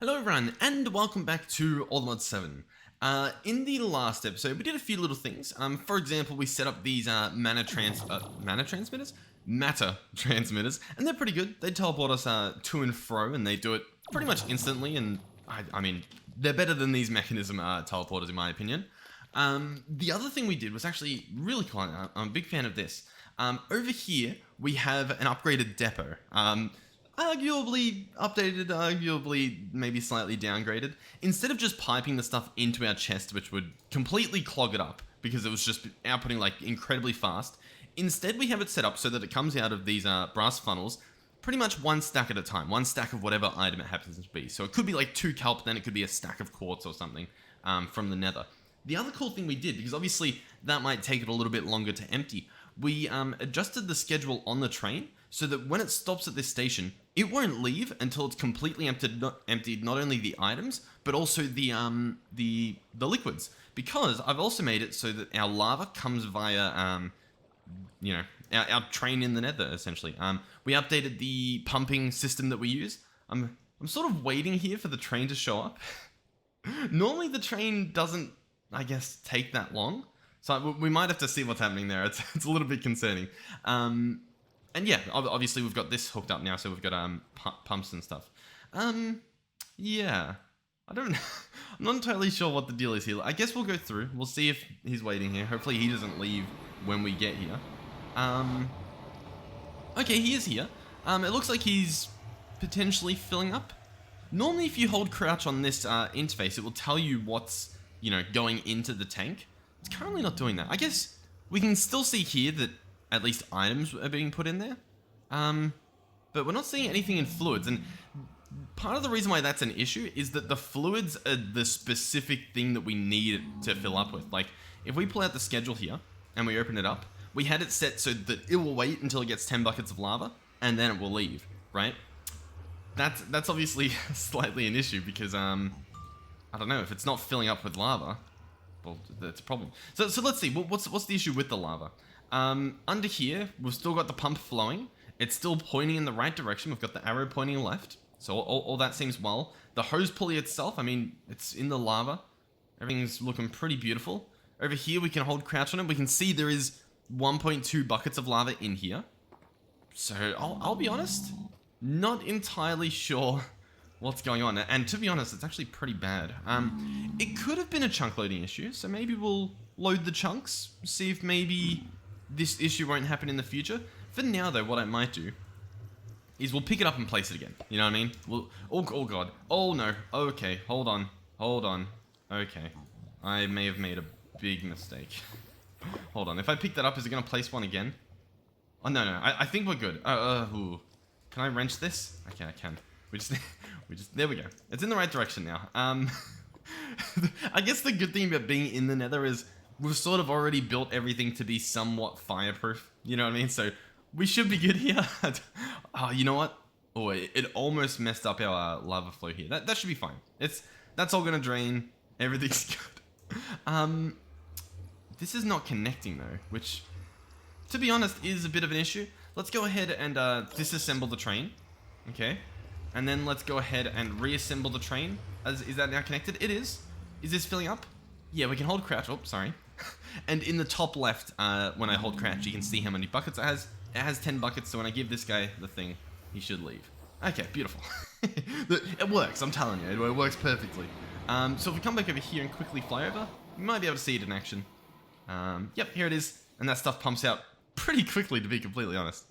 Hello everyone, and welcome back to Ep77. In the last episode, we did a few little things. For example, we set up these matter transmitters, and they're pretty good. They teleport us to and fro, and they do it pretty much instantly. And I mean, they're better than these mechanism teleporters, in my opinion. The other thing we did was actually really cool. I'm a big fan of this. Over here, we have an upgraded depot. Arguably updated, arguably maybe slightly downgraded. Instead of just piping the stuff into our chest, which would completely clog it up because it was just outputting like incredibly fast, instead we have it set up so that it comes out of these brass funnels pretty much one stack at a time, one stack of whatever item it happens to be. So it could be like 2 kelp, then it could be a stack of quartz or something from the Nether. The other cool thing we did, because obviously that might take it a little bit longer to empty, we adjusted the schedule on the train so that when it stops at this station, it won't leave until it's completely emptied not only the items, but also the liquids. Because I've also made it so that our lava comes via, our train in the Nether, essentially. We updated the pumping system that we use. I'm sort of waiting here for the train to show up. Normally the train doesn't, I guess, take that long. So we might have to see what's happening there. It's a little bit concerning. And yeah, obviously we've got this hooked up now, so we've got pumps and stuff. Yeah, I'm not entirely sure what the deal is here. I guess we'll go through. We'll see if he's waiting here. Hopefully he doesn't leave when we get here. Okay, he is here. It looks like he's potentially filling up. Normally, if you hold crouch on this interface, it will tell you what's going into the tank. It's currently not doing that. I guess we can still see here that at least items are being put in there. But we're not seeing anything in fluids. And part of the reason why that's an issue is that the fluids are the specific thing that we need to fill up with. Like, if we pull out the schedule here and we open it up, we had it set so that it will wait until it gets 10 buckets of lava and then it will leave, right? That's obviously slightly an issue because, I don't know, if it's not filling up with lava, well, that's a problem. So let's see, what's the issue with the lava? Under here, we've still got the pump flowing. It's still pointing in the right direction. We've got the arrow pointing left. So all that seems well. The hose pulley itself, I mean, it's in the lava. Everything's looking pretty beautiful. Over here, we can hold crouch on it. We can see there is 1.2 buckets of lava in here. So I'll be honest, not entirely sure what's going on. And to be honest, it's actually pretty bad. It could have been a chunk loading issue. So maybe we'll load the chunks, see if maybe this issue won't happen in the future. For now, though, what I might do is we'll pick it up and place it again. You know what I mean? Oh god. Oh no. Okay, hold on. Okay. I may have made a big mistake. Hold on. If I pick that up, is it going to place one again? Oh, no. I think we're good. Ooh. Can I wrench this? Okay, I can. There we go. It's in the right direction now. I guess the good thing about being in the Nether is we've sort of already built everything to be somewhat fireproof. You know what I mean? So we should be good here. Oh, you know what? Oh, it almost messed up our lava flow here. That should be fine. That's all gonna drain. Everything's good. This is not connecting though, which, to be honest, is a bit of an issue. Let's go ahead and disassemble the train. Okay. And then let's go ahead and reassemble the train. Is that now connected? It is. Is this filling up? Yeah, we can hold crouch. Oh, sorry. And in the top left, when I hold crouch, you can see how many buckets it has. It has 10 buckets, so when I give this guy the thing, he should leave. Okay, beautiful. It works, I'm telling you. It works perfectly. So if we come back over here and quickly fly over, you might be able to see it in action. Yep, here it is. And that stuff pumps out pretty quickly, to be completely honest.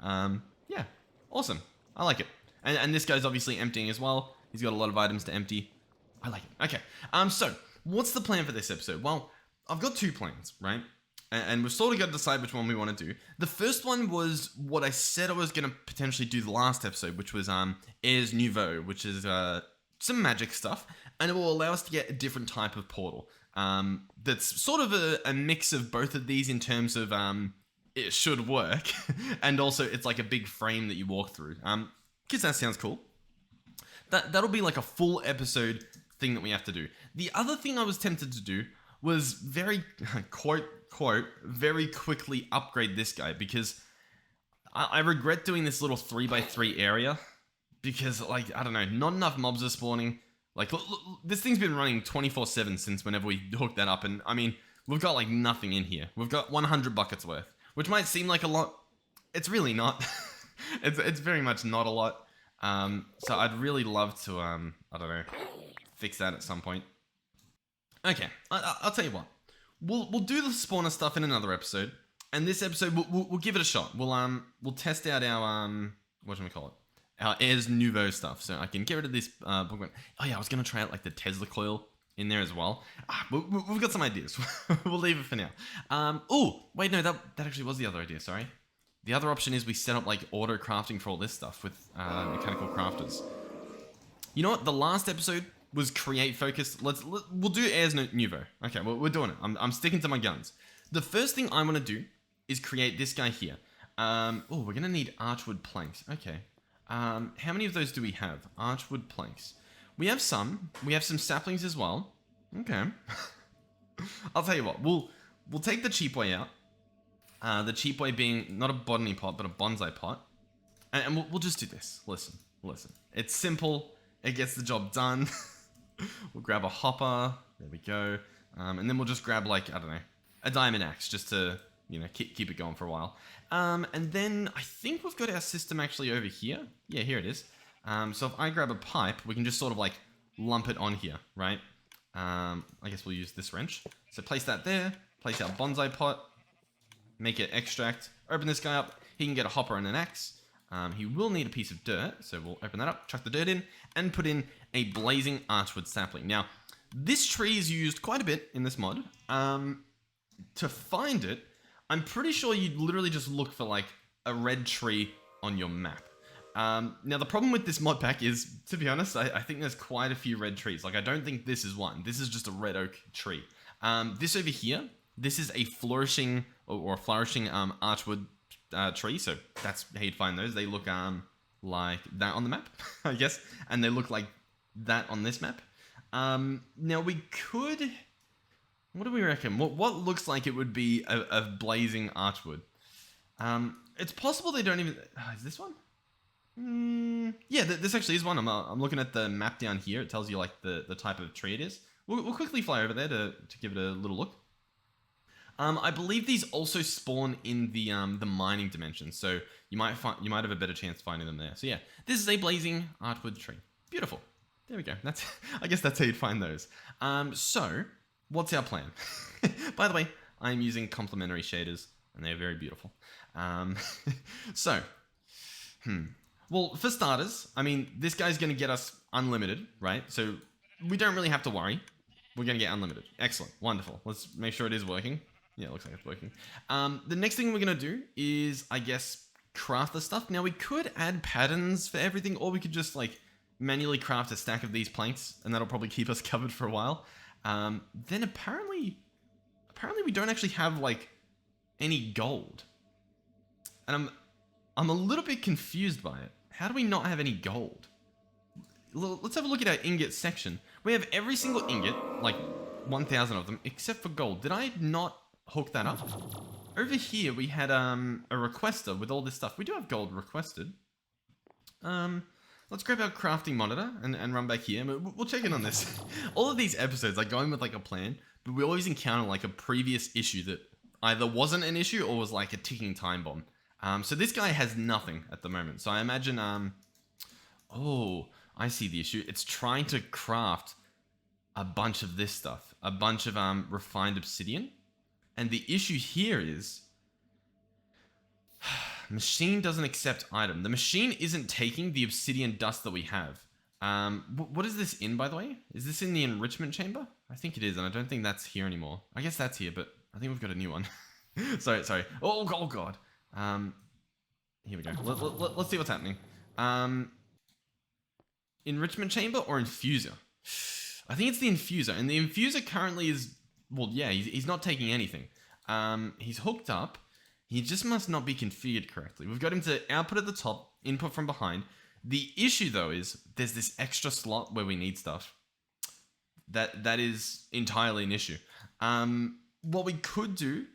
Yeah, awesome. I like it. And this guy's obviously emptying as well. He's got a lot of items to empty. I like it. Okay, so what's the plan for this episode? Well, I've got 2 plans, right? And we've sort of got to decide which one we want to do. The first one was what I said I was going to potentially do the last episode, which was Ars Nouveau, which is some magic stuff. And it will allow us to get a different type of portal. That's sort of a mix of both of these in terms of it should work. And also it's like a big frame that you walk through. Because that sounds cool. That'll be like a full episode thing that we have to do. The other thing I was tempted to do was very, quote, very quickly upgrade this guy, because I regret doing this little 3x3 area because, like, I don't know, not enough mobs are spawning. Like, look, this thing's been running 24/7 since whenever we hooked that up, and I mean, we've got like nothing in here. We've got 100 buckets worth, which might seem like a lot. It's really not. it's very much not a lot. So I'd really love to, I don't know, fix that at some point. Okay, I'll tell you what. We'll do the spawner stuff in another episode, and this episode we'll give it a shot. We'll test out our what should we call it? Our Ars Nouveau stuff. So I can get rid of this bookmark. Oh yeah, I was gonna try out like the Tesla coil in there as well. We've got some ideas. We'll leave it for now. Oh wait, no, that actually was the other idea. Sorry. The other option is we set up like auto crafting for all this stuff with mechanical crafters. You know what? The last episode was create focused. We'll do Ars Nouveau. Okay, well, we're doing it. I'm sticking to my guns. The first thing I want to do is create this guy here. Oh, we're gonna need archwood planks. Okay. How many of those do we have? Archwood planks. We have some. We have some saplings as well. Okay. I'll tell you what. We'll take the cheap way out. The cheap way being not a botany pot, but a bonsai pot. And we'll just do this. Listen. It's simple. It gets the job done. We'll grab a hopper. There we go. And then we'll just grab, like, I don't know, a diamond axe just to, you know, keep it going for a while. And then I think we've got our system actually over here. Yeah, here it is. So if I grab a pipe, we can just sort of, like, lump it on here, right? I guess we'll use this wrench. So place that there. Place our bonsai pot. Make it extract, open this guy up, he can get a hopper and an axe. He will need a piece of dirt, so we'll open that up, chuck the dirt in, and put in a blazing archwood sapling. Now, this tree is used quite a bit in this mod. To find it, I'm pretty sure you'd literally just look for like a red tree on your map. Now, the problem with this mod pack is, to be honest, I think there's quite a few red trees. Like, I don't think this is one. This is just a red oak tree. This over here, this is a flourishing or flourishing archwood tree, so that's how you'd find those. They look like that on the map, I guess, and they look like that on this map. Now we could, what do we reckon? What looks like it would be a blazing archwood? It's possible they don't even. Is this one? Yeah, this actually is one. I'm looking at the map down here. It tells you like the type of tree it is. We'll quickly fly over there to give it a little look. I believe these also spawn in the mining dimension, so you might have a better chance finding them there. So yeah, this is a blazing archwood tree. Beautiful. There we go. I guess that's how you'd find those. So what's our plan? By the way, I'm using complementary shaders, and they're very beautiful. Well, for starters, I mean, this guy's going to get us unlimited, right? So we don't really have to worry. We're going to get unlimited. Excellent. Wonderful. Let's make sure it is working. Yeah, it looks like it's working. The next thing we're going to do is, I guess, craft the stuff. Now, we could add patterns for everything, or we could just, like, manually craft a stack of these planks, and that'll probably keep us covered for a while. Then apparently we don't actually have, like, any gold. And I'm a little bit confused by it. How do we not have any gold? Let's have a look at our ingot section. We have every single ingot, like 1,000 of them, except for gold. Did I not hook that up? Over here, we had a requester with all this stuff. We do have gold requested. Let's grab our crafting monitor and run back here. We'll check in on this. All of these episodes, I go in with like a plan, but we always encounter like a previous issue that either wasn't an issue or was like a ticking time bomb. So this guy has nothing at the moment. So I imagine, oh, I see the issue. It's trying to craft a bunch of this stuff, a bunch of refined obsidian. And the issue here is machine doesn't accept item. The machine isn't taking the obsidian dust that we have. What is this in, by the way? Is this in the enrichment chamber? I think it is, and I don't think that's here anymore. I guess that's here, but I think we've got a new one. sorry. Oh God. Here we go. Let's see what's happening. Enrichment chamber or infuser? I think it's the infuser, and the infuser currently is, well, yeah, he's not taking anything. He's hooked up. He just must not be configured correctly. We've got him to output at the top, input from behind. The issue, though, is there's this extra slot where we need stuff. That is entirely an issue. What we could do,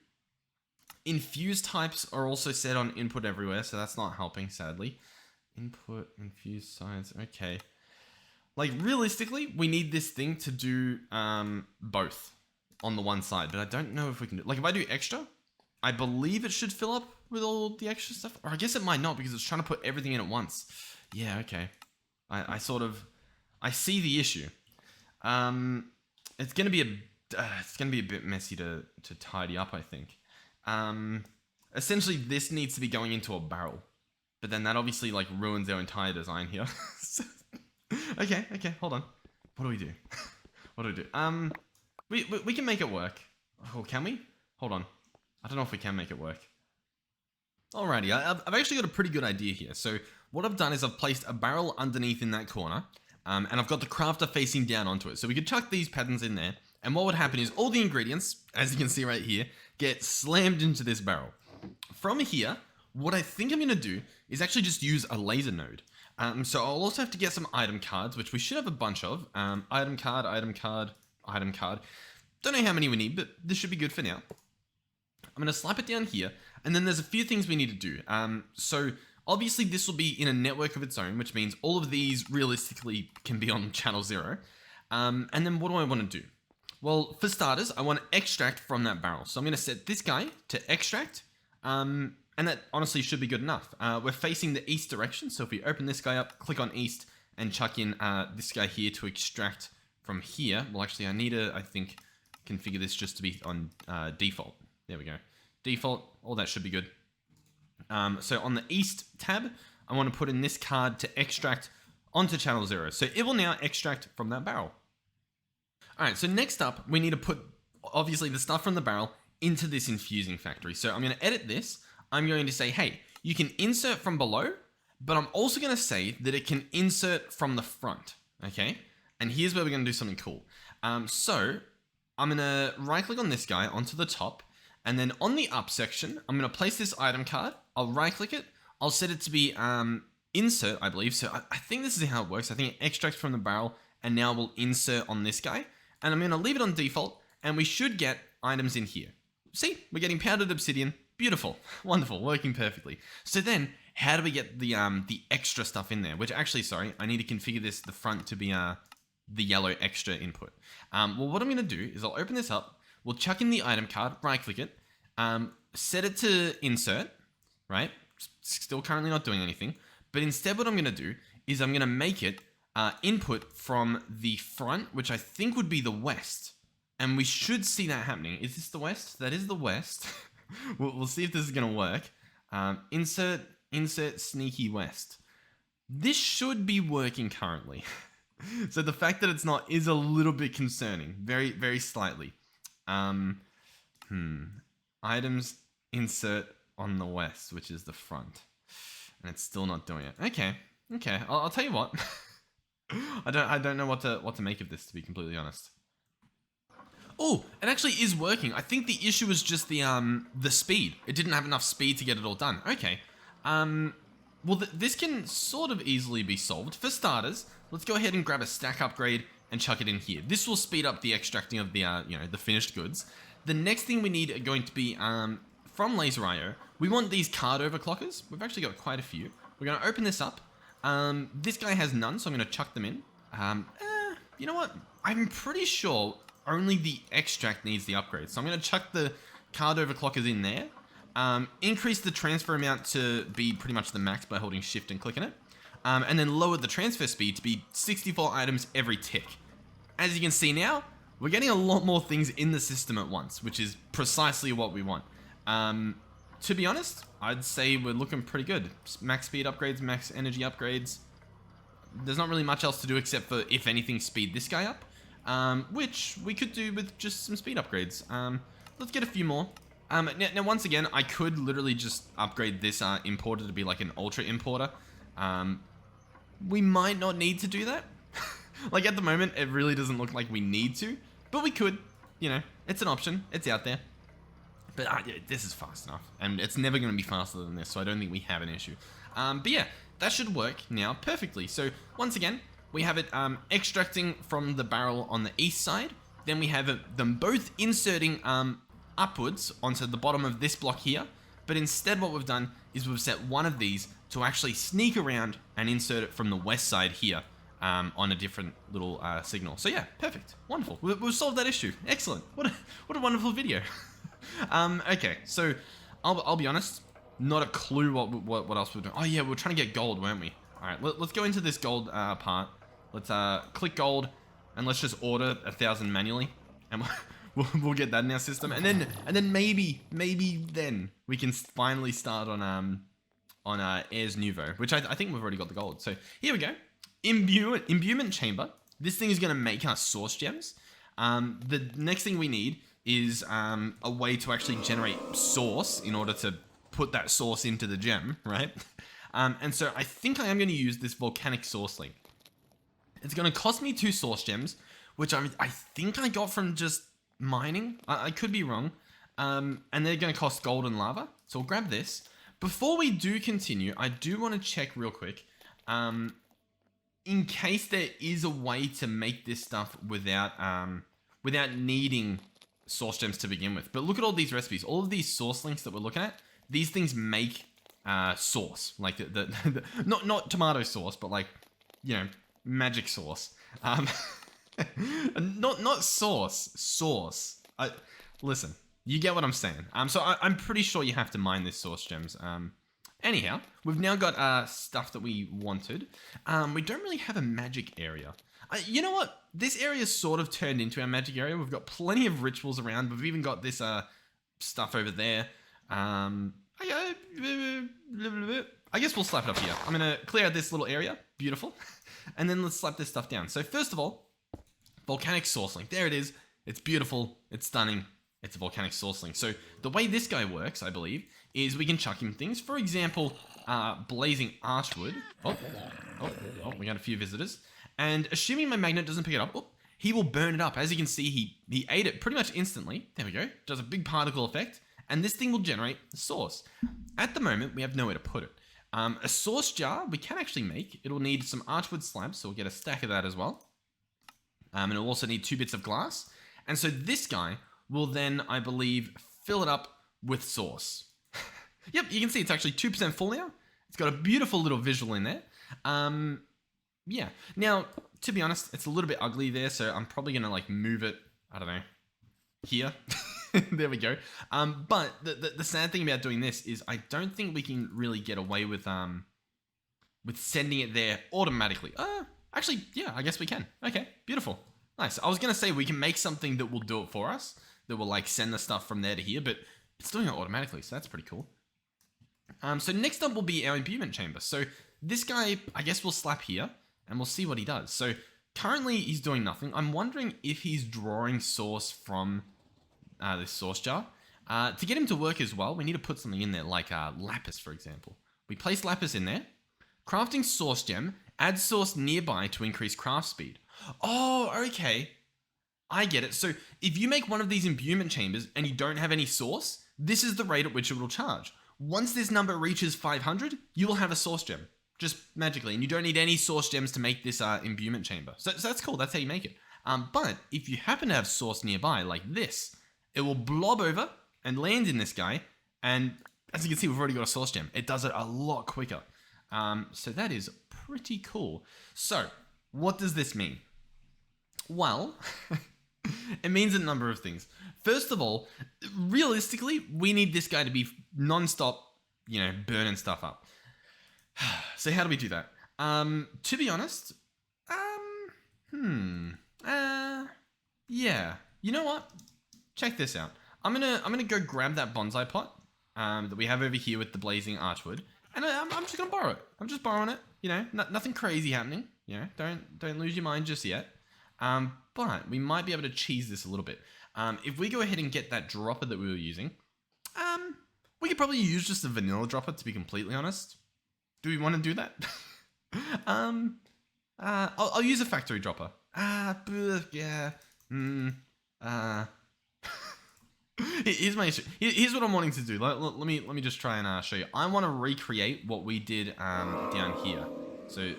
infuse types are also set on input everywhere, so that's not helping, sadly. Input, infuse sides. Okay. Like, realistically, we need this thing to do both on the one side, but I don't know if we can do... Like, if I do extra, I believe it should fill up with all the extra stuff. Or I guess it might not, because it's trying to put everything in at once. Yeah, okay. I sort of... I see the issue. It's gonna be a bit messy to tidy up, I think. Essentially, this needs to be going into a barrel. But then that obviously, like, ruins our entire design here. Okay, hold on. What do we do? What do we do? We can make it work. Oh, can we? Hold on. I don't know if we can make it work. Alrighty, I've actually got a pretty good idea here. So what I've done is I've placed a barrel underneath in that corner, and I've got the crafter facing down onto it. So we could chuck these patterns in there, and what would happen is all the ingredients, as you can see right here, get slammed into this barrel. From here, what I think I'm going to do is actually just use a laser node. So I'll also have to get some item cards, which we should have a bunch of. Item card, item card, item card. Don't know how many we need, but this should be good for now. I'm going to slap it down here, and then there's a few things we need to do. So obviously this will be in a network of its own, which means all of these realistically can be on channel 0. And then what do I want to do? Well, for starters, I want to extract from that barrel. So I'm going to set this guy to extract, and that honestly should be good enough. We're facing the east direction, so if we open this guy up, click on east, and chuck in this guy here to extract from here. Well, actually, I need to, I think, configure this just to be on default. There we go. Default, all that should be good. So on the east tab, I want to put in this card to extract onto channel 0. So it will now extract from that barrel. All right, so next up, we need to put, obviously, the stuff from the barrel into this infusing factory. So I'm going to edit this. I'm going to say, hey, you can insert from below, but I'm also going to say that it can insert from the front, okay? And here's where we're going to do something cool. So I'm going to right-click on this guy onto the top, and then on the up section, I'm going to place this item card. I'll right-click it. I'll set it to be insert, I believe. So I think this is how it works. I think it extracts from the barrel, and now we'll insert on this guy. And I'm going to leave it on default, and we should get items in here. See, we're getting powdered obsidian. Beautiful. Wonderful. Working perfectly. So then, how do we get the extra stuff in there? Which actually, sorry, I need to configure this, the front, to be the yellow extra input. Well, what I'm going to do is I'll open this up. We'll chuck in the item card, right-click it, set it to insert, right? Still currently not doing anything. But instead what I'm going to do is I'm going to make it input from the front, which I think would be the west. And we should see that happening. Is this the west? That is the west. We'll see if this is going to work. Insert sneaky west. This should be working currently. So the fact that it's not is a little bit concerning. Very, very slightly. Items insert on the west, which is the front. And it's still not doing it. Okay. I'll tell you what. I don't know what to make of this, to be completely honest. Oh, it actually is working. I think the issue was just the speed. It didn't have enough speed to get it all done. Okay. Well, this can sort of easily be solved. For starters, let's go ahead and grab a stack upgrade and chuck it in here. This will speed up the extracting of the the finished goods. The next thing we need are going to be from Laser.io. We want these card overclockers. We've actually got quite a few. We're going to open this up. This guy has none, so I'm going to chuck them in. You know what? I'm pretty sure only the extract needs the upgrade. So I'm going to chuck the card overclockers in there. Increase the transfer amount to be pretty much the max by holding shift and clicking it. And then lower the transfer speed to be 64 items every tick. As you can see now, we're getting a lot more things in the system at once, which is precisely what we want. To be honest, I'd say we're looking pretty good. Max speed upgrades, max energy upgrades. There's not really much else to do except for, if anything, speed this guy up. Which we could do with just some speed upgrades. Let's get a few more. Now, once again, I could literally just upgrade this importer to be like an ultra importer. We might not need to do that. Like, at the moment, it really doesn't look like we need to. But we could. You know, it's an option. It's out there. But yeah, this is fast enough. And it's never going to be faster than this, so I don't think we have an issue. But yeah, that should work now perfectly. So, once again, we have it extracting from the barrel on the east side. Then we have them both inserting upwards onto the bottom of this block here. but instead what we've done is we've set one of these to actually sneak around and insert it from the west side here on a different little signal. So yeah, perfect, wonderful. We've solved that issue. Excellent. What a wonderful video. Okay, so I'll be honest, not a clue what else we're doing. Oh yeah, we were trying to get gold, weren't we? All right, let's go into this gold part. Let's click gold, and let's just order 1,000 manually, and we'll get that in our system, and then maybe then we can finally start on Ars Nouveau, which I think we've already got the gold. So here we go. Imbuement chamber. This thing is going to make us source gems. The next thing we need is a way to actually generate source in order to put that source into the gem, right? And so I think I am going to use this volcanic source link. It's going to cost me 2 source gems, which I think I got from just mining. I could be wrong. And they're going to cost gold and lava. So we'll grab this. Before we do continue, I do want to check real quick. In case there is a way to make this stuff without needing source gems to begin with. But look at all these recipes. All of these source links that we're looking at, these things make sauce. Like the not tomato sauce, but like, you know, magic sauce. Not sauce. Listen, you get what I'm saying. So I'm pretty sure you have to mine this source gems. Anyhow, we've now got stuff that we wanted. We don't really have a magic area. You know what? This area is sort of turned into our magic area. We've got plenty of rituals around. We've even got this stuff over there. I guess we'll slap it up here. I'm going to clear out this little area. Beautiful. And then let's slap this stuff down. So first of all, volcanic source link. There it is. It's beautiful. It's stunning. It's a volcanic source link. So the way this guy works, I believe, is we can chuck him things. For example, blazing archwood. Oh, we got a few visitors. And assuming my magnet doesn't pick it up, he will burn it up. As you can see, he ate it pretty much instantly. There we go. Does a big particle effect. And this thing will generate a source. At the moment, we have nowhere to put it. A source jar we can actually make. It'll need some archwood slabs, so we'll get a stack of that as well. And it'll also need 2 bits of glass. And so this guy will then, I believe, fill it up with source. Yep, you can see it's actually 2% full now. It's got a beautiful little visual in there. Yeah. Now, to be honest, it's a little bit ugly there, so I'm probably going to like move it, I don't know, here. There we go. But the sad thing about doing this is I don't think we can really get away with sending it there automatically. Actually, yeah, I guess we can. Okay, beautiful. Nice. I was going to say we can make something that will do it for us, that will like send the stuff from there to here, but it's doing it automatically, so that's pretty cool. So next up will be our imbuement chamber. So this guy, I guess we'll slap here, and we'll see what he does. So currently he's doing nothing. I'm wondering if he's drawing source from this source jar. To get him to work as well, we need to put something in there, like lapis, for example. We place lapis in there. Crafting source gem. Add source nearby to increase craft speed. Oh, okay. I get it. So if you make one of these imbuement chambers and you don't have any source, this is the rate at which it will charge. Once this number reaches 500, you will have a source gem. Just magically. And you don't need any source gems to make this imbuement chamber. So that's cool. That's how you make it. But if you happen to have source nearby, like this, it will blob over and land in this guy. And as you can see, we've already got a source gem. It does it a lot quicker. So that is pretty cool. So what does this mean? Well, it means a number of things. First of all, realistically, we need this guy to be non-stop, you know, burning stuff up. So how do we do that? To be honest, yeah. You know what? Check this out. I'm gonna go grab that bonsai pot that we have over here with the blazing archwood, and I'm just gonna borrow it. I'm just borrowing it. You know, nothing crazy happening. You know, don't lose your mind just yet. But we might be able to cheese this a little bit. If we go ahead and get that dropper that we were using, we could probably use just a vanilla dropper, to be completely honest. Do we want to do that? I'll use a factory dropper. Yeah. Here's my issue. Here's what I'm wanting to do. Let me just try and show you. I want to recreate what we did down here. So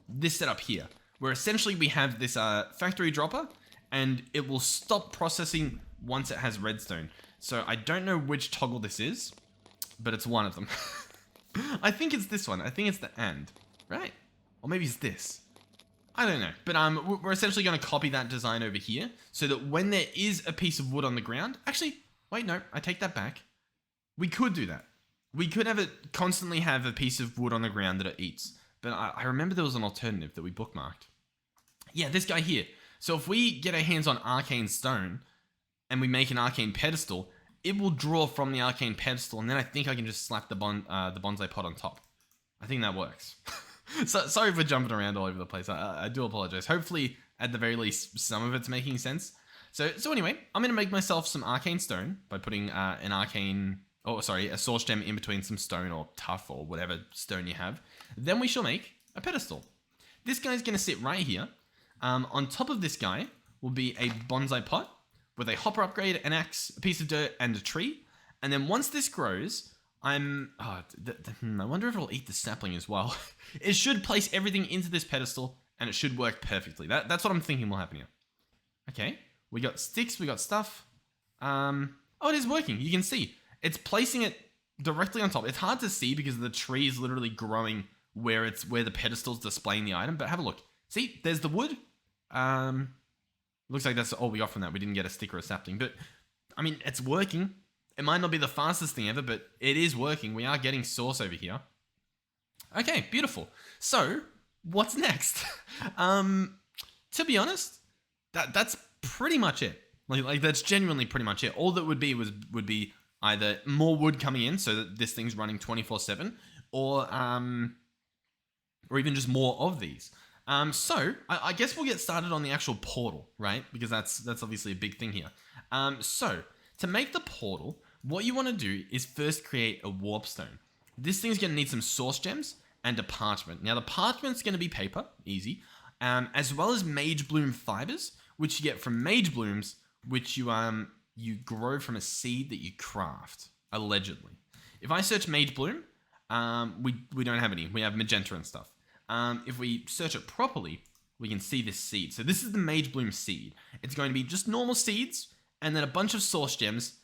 this setup here, where essentially we have this factory dropper, and it will stop processing once it has redstone. So I don't know which toggle this is, but it's one of them. I think it's this one. I think it's the and, right? Or maybe it's this. I don't know. But we're essentially going to copy that design over here so that when there is a piece of wood on the ground... Actually, wait, no, I take that back. We could do that. We could have it constantly have a piece of wood on the ground that it eats. But I remember there was an alternative that we bookmarked. Yeah, this guy here. So if we get our hands on arcane stone and we make an arcane pedestal, it will draw from the arcane pedestal, and then I think I can just slap the bonsai pot on top. I think that works. So sorry for jumping around all over the place. I do apologize. Hopefully, at the very least, some of it's making sense. So anyway, I'm going to make myself some arcane stone by putting a source gem in between some stone or tuff or whatever stone you have. Then we shall make a pedestal. This guy's going to sit right here. On top of this guy will be a bonsai pot with a hopper upgrade, an axe, a piece of dirt, and a tree. And then once this grows, I wonder if it'll eat the sapling as well. It should place everything into this pedestal, and it should work perfectly. That's what I'm thinking will happen here. Okay, we got sticks, we got stuff. Oh, it is working. You can see it's placing it directly on top. It's hard to see because the tree is literally growing where the pedestal's displaying the item. But have a look. See, there's the wood. Looks like that's all we got from that. We didn't get a stick or a sapling, but I mean, it's working. It might not be the fastest thing ever, but it is working. We are getting source over here. Okay, beautiful. So, what's next? To be honest, that's pretty much it. Like that's genuinely pretty much it. All that would be either more wood coming in so that this thing's running 24/7, or even just more of these. So I guess we'll get started on the actual portal, right? Because that's obviously a big thing here. So to make the portal, what you want to do is first create a warp stone. This thing's going to need some source gems and a parchment. Now the parchment's going to be paper, easy, as well as mage bloom fibers, which you get from mage blooms, which you grow from a seed that you craft, allegedly. If I search mage bloom, we don't have any. We have magenta and stuff. If we search it properly, we can see this seed. So this is the Mage Bloom seed. It's going to be just normal seeds and then a bunch of source gems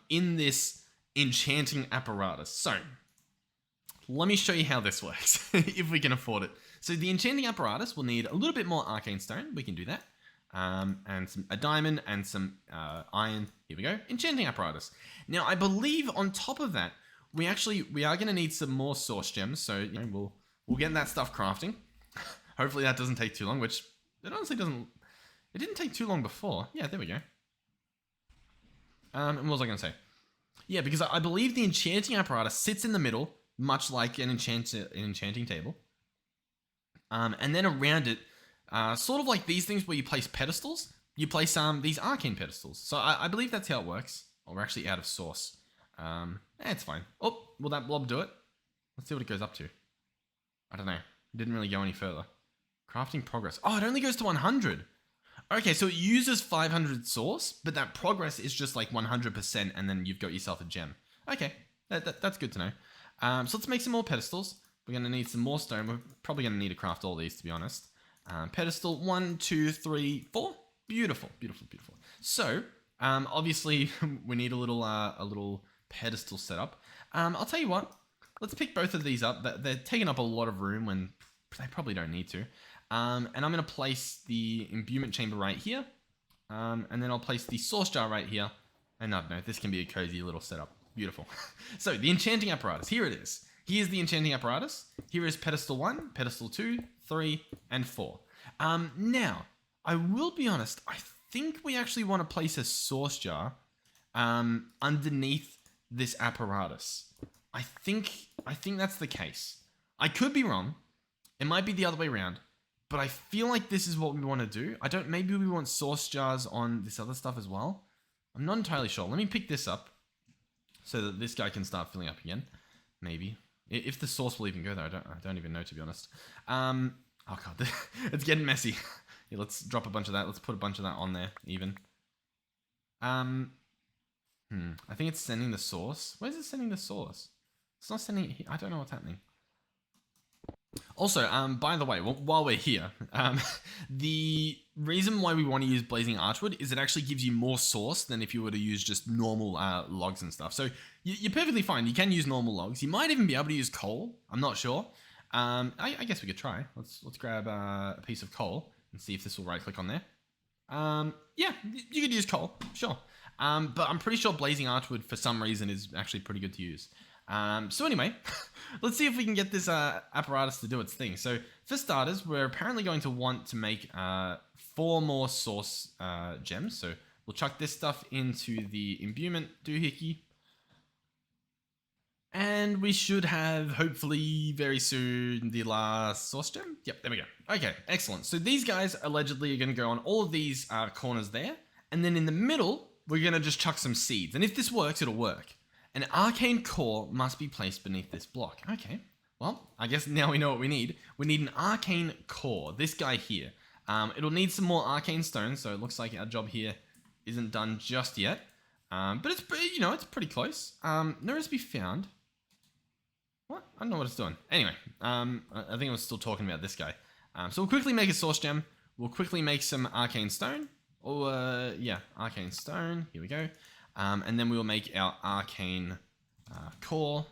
in this enchanting apparatus. So let me show you how this works, if we can afford it. So the enchanting apparatus will need a little bit more arcane stone. We can do that. And a diamond and some iron. Here we go. Enchanting apparatus. Now, I believe on top of that, we are going to need some more source gems. So we'll get that stuff crafting. Hopefully that doesn't take too long, which it honestly doesn't. It didn't take too long before. Yeah, there we go. And what was I going to say? Yeah, because I believe the enchanting apparatus sits in the middle, much like an enchanting table. And then around it, sort of like these things where you place pedestals, you place these arcane pedestals. So I believe that's how it works. Oh, we're actually out of source. It's fine. Oh, will that blob do it? Let's see what it goes up to. I don't know. It didn't really go any further. Crafting progress. Oh, it only goes to 100. Okay, so it uses 500 source, but that progress is just like 100%, and then you've got yourself a gem. Okay, that's good to know. So let's make some more pedestals. We're going to need some more stone. We're probably going to need to craft all these, to be honest. Pedestal 1, 2, 3, 4. Beautiful, beautiful, beautiful. So, obviously, we need a little pedestal setup. I'll tell you what. Let's pick both of these up. They're taking up a lot of room when they probably don't need to. And I'm going to place the imbuement chamber right here. And then I'll place the source jar right here. And I don't know, this can be a cozy little setup. Beautiful. So the enchanting apparatus, here it is. Here's the enchanting apparatus. Here is pedestal 1, pedestal 2, 3, and 4. Now, I will be honest, I think we actually want to place a source jar underneath this apparatus. I think that's the case. I could be wrong. It might be the other way around. But I feel like this is what we want to do. Maybe we want source jars on this other stuff as well. I'm not entirely sure. Let me pick this up so that this guy can start filling up again. Maybe. If the source will even go there, I don't even know, to be honest. Oh god, it's getting messy. Yeah, let's drop a bunch of that. Let's put a bunch of that on there, even. I think it's sending the source. Where's it sending the source? It's not sending it here. I don't know what's happening. Also, by the way, while we're here, the reason why we want to use blazing archwood is it actually gives you more source than if you were to use just normal logs and stuff. So you're perfectly fine. You can use normal logs. You might even be able to use coal. I'm not sure. I guess we could try. Let's grab a piece of coal and see if this will right click on there. Yeah, you could use coal, sure. But I'm pretty sure blazing archwood for some reason is actually pretty good to use. So anyway, let's see if we can get this apparatus to do its thing. So for starters, we're apparently going to want to make 4 more source gems. So we'll chuck this stuff into the imbuement doohickey. And we should have, hopefully, very soon, the last source gem. Yep, there we go. Okay, excellent. So these guys allegedly are going to go on all of these corners there. And then in the middle, we're going to just chuck some seeds. And if this works, it'll work. An arcane core must be placed beneath this block. Okay, well, I guess now we know what we need. We need an arcane core, this guy here. It'll need some more arcane stones, so it looks like our job here isn't done just yet. But it's, it's pretty close. Nowhere to be found. What? I don't know what it's doing. Anyway, I think I was still talking about this guy. So we'll quickly make a source gem. We'll quickly make some arcane stone. Yeah, arcane stone. Here we go. And then we will make our arcane core.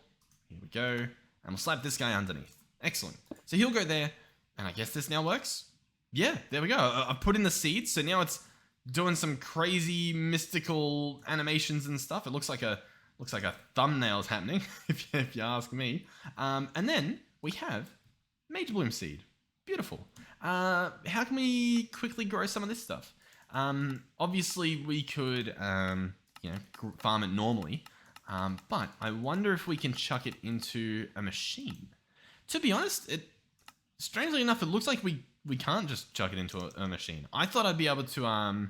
Here we go. And we'll slap this guy underneath. Excellent. So he'll go there. And I guess this now works. Yeah, there we go. I've put in the seeds. So now it's doing some crazy mystical animations and stuff. It looks like a thumbnail's happening, if you ask me. And then we have Mage Bloom Seed. Beautiful. How can we quickly grow some of this stuff? Obviously, we could, farm it normally. But I wonder if we can chuck it into a machine. To be honest, strangely enough, it looks like we can't just chuck it into a machine. I thought I'd be able to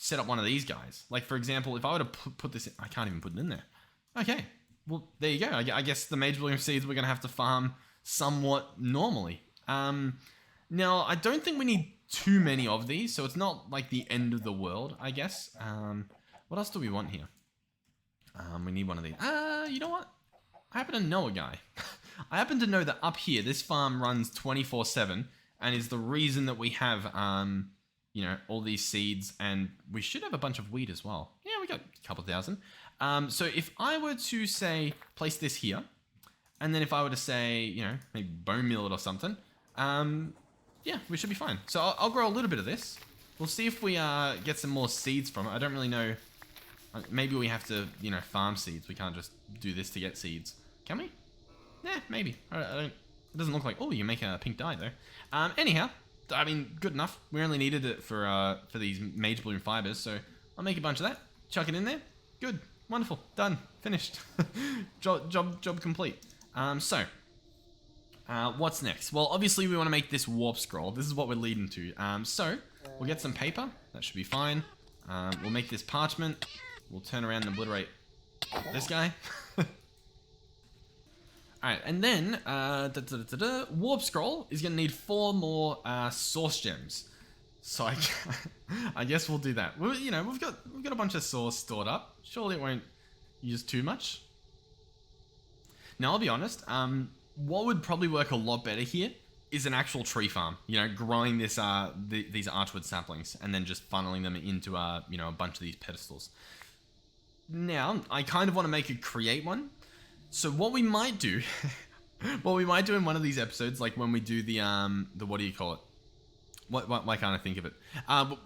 set up one of these guys. Like, for example, if I were to put this in, I can't even put it in there. Okay, well, there you go. I guess the Mage Bloom seeds we're going to have to farm somewhat normally. Now, I don't think we need too many of these, so it's not like the end of the world, I guess. What else do we want here? We need one of these. You know what? I happen to know a guy. I happen to know that up here, this farm runs 24/7 and is the reason that we have, all these seeds, and we should have a bunch of wheat as well. Yeah, we got a couple thousand. So if I were to say, place this here, and then if I were to say, maybe bone meal it or something, yeah, we should be fine. So I'll grow a little bit of this. We'll see if we get some more seeds from it. I don't really know. Maybe we have to, farm seeds. We can't just do this to get seeds. Can we? Yeah, maybe. I don't. It doesn't look like. Oh, you make a pink dye though. Anyhow, I mean, good enough. We only needed it for these Mage Bloom fibers, so I'll make a bunch of that. Chuck it in there. Good. Wonderful. Done. Finished. job complete. What's next? Well, obviously we want to make this warp scroll. This is what we're leading to. So we'll get some paper. That should be fine. We'll make this parchment. We'll turn around and obliterate this guy. Alright, and then warp scroll is going to need 4 more source gems. So I guess we'll do that. We've got a bunch of source stored up. Surely it won't use too much. Now, I'll be honest. What would probably work a lot better here is an actual tree farm. Growing these archwood saplings and then just funneling them into a bunch of these pedestals. Now, I kind of want to create one. So what we might do, in one of these episodes, like when we do the what do you call it? Why can't I think of it?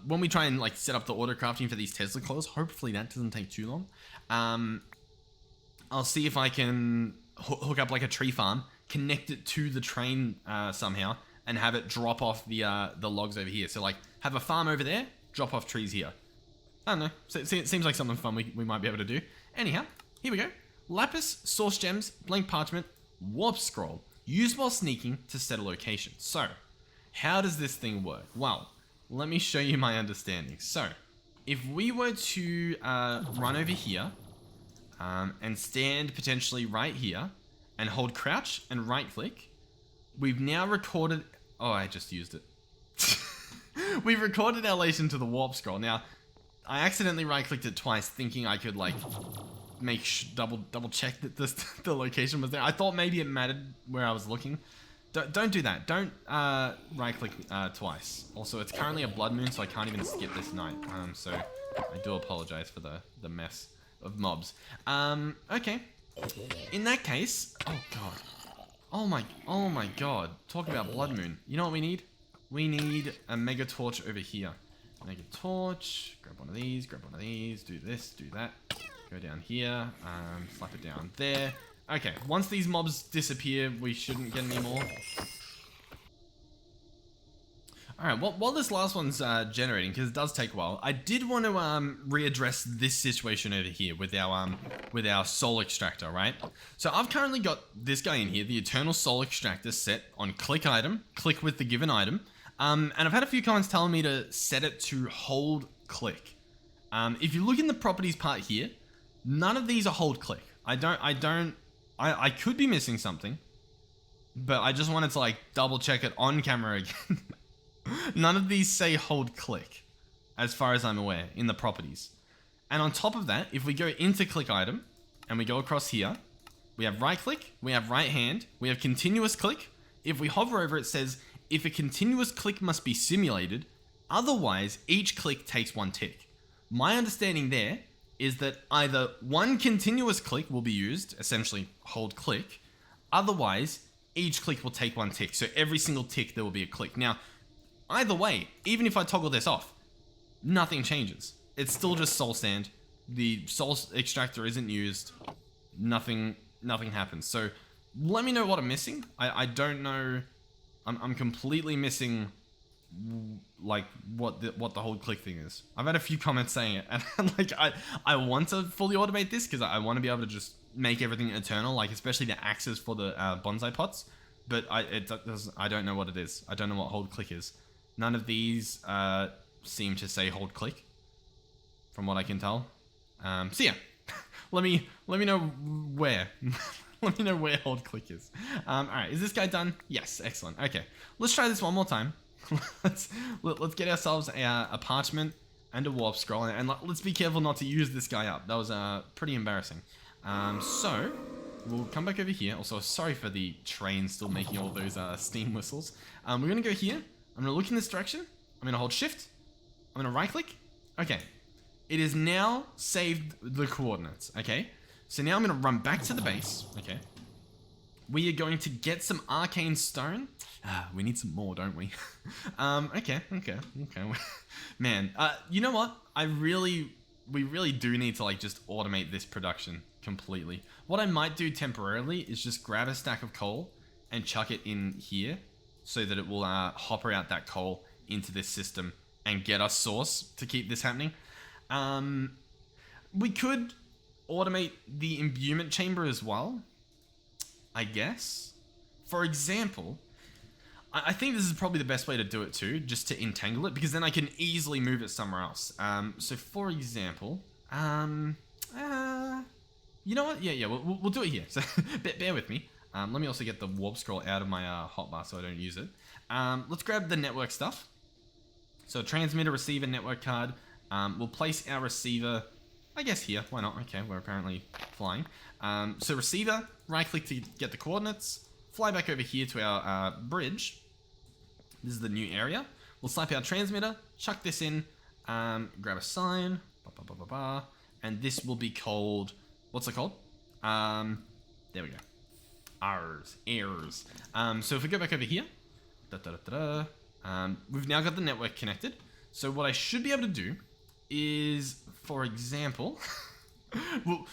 When we try and set up the auto crafting for these Tesla coils, hopefully that doesn't take too long. I'll see if I can hook up a tree farm, connect it to the train somehow, and have it drop off the logs over here. So have a farm over there, drop off trees here. I don't know. So it seems like something fun we might be able to do. Anyhow, here we go. Lapis, source gems, blank parchment, warp scroll. Use while sneaking to set a location. So, how does this thing work? Well, let me show you my understanding. So, if we were to run over here and stand potentially right here and hold crouch and right click, we've now recorded... Oh, I just used it. We've recorded our relation to the warp scroll. Now, I accidentally right clicked it twice thinking I could make double check that the location was there. I thought maybe it mattered where I was looking, Don't do that. Don't right click twice. Also, it's currently a blood moon, so I can't even skip this night. So I do apologize for the mess of mobs. Okay. In that case, oh god. Oh my god. Talk about blood moon. You know what we need? We need a mega torch over here. Mega torch. Grab one of these. Grab one of these. Do this. Do that. Go down here. Slap it down there. Okay. Once these mobs disappear, we shouldn't get any more. Alright, while this last one's generating, because it does take a while, I did want to readdress this situation over here with our soul extractor, right? So I've currently got this guy in here, the Eternal Soul Extractor, set on click item, click with the given item, and I've had a few comments telling me to set it to hold click. If you look in the properties part here, none of these are hold click. I could be missing something, but I just wanted to like double check it on camera again. None of these say hold click, as far as I'm aware, in the properties. And on top of that, if we go into click item, and we go across here, we have right click, we have right hand, we have continuous click. If we hover over it, says, if a continuous click must be simulated, otherwise each click takes one tick. My understanding there is that either one continuous click will be used, essentially hold click, otherwise each click will take one tick. So every single tick there will be a click. Now, either way, even if I toggle this off, nothing changes. It's still just soul sand. The soul extractor isn't used. Nothing happens. So let me know what I'm missing. I don't know. I'm completely missing like what the whole click thing is. I've had a few comments saying it, and like I want to fully automate this because I want to be able to just make everything eternal, like especially the axes for the bonsai pots. But I don't know what it is. I don't know what hold click is. None of these seem to say hold click, from what I can tell. So yeah, let me know where. Let me know where hold click is. All right, is this guy done? Yes, excellent. Okay, let's try this one more time. let's get ourselves a parchment and a warp scroll, and let's be careful not to use this guy up. That was pretty embarrassing. So we'll come back over here. Also, sorry for the train still making all those steam whistles. We're gonna go here. I'm gonna look in this direction. I'm gonna hold shift. I'm gonna right click. Okay. It is now saved the coordinates. Okay. So now I'm gonna run back to the base. Okay. We are going to get some arcane stone. We need some more, don't we? Okay. Man, you know what? We really do need to like just automate this production completely. What I might do temporarily is just grab a stack of coal and chuck it in here, so that it will hopper out that coal into this system and get us source to keep this happening. We could automate the imbuement chamber as well, I guess. For example, I think this is probably the best way to do it too, just to entangle it, because then I can easily move it somewhere else. So for example, you know what? Yeah, we'll do it here. So bear with me. Let me also get the warp scroll out of my hotbar so I don't use it. Let's grab the network stuff. So transmitter, receiver, network card. We'll place our receiver, I guess here. Why not? Okay, we're apparently flying. So receiver, right click to get the coordinates. Fly back over here to our bridge. This is the new area. We'll slap our transmitter, chuck this in, grab a sign, and this will be called, what's it called? There we go. Ars. So if we go back over here, we've now got the network connected. So what I should be able to do is, for example, we'll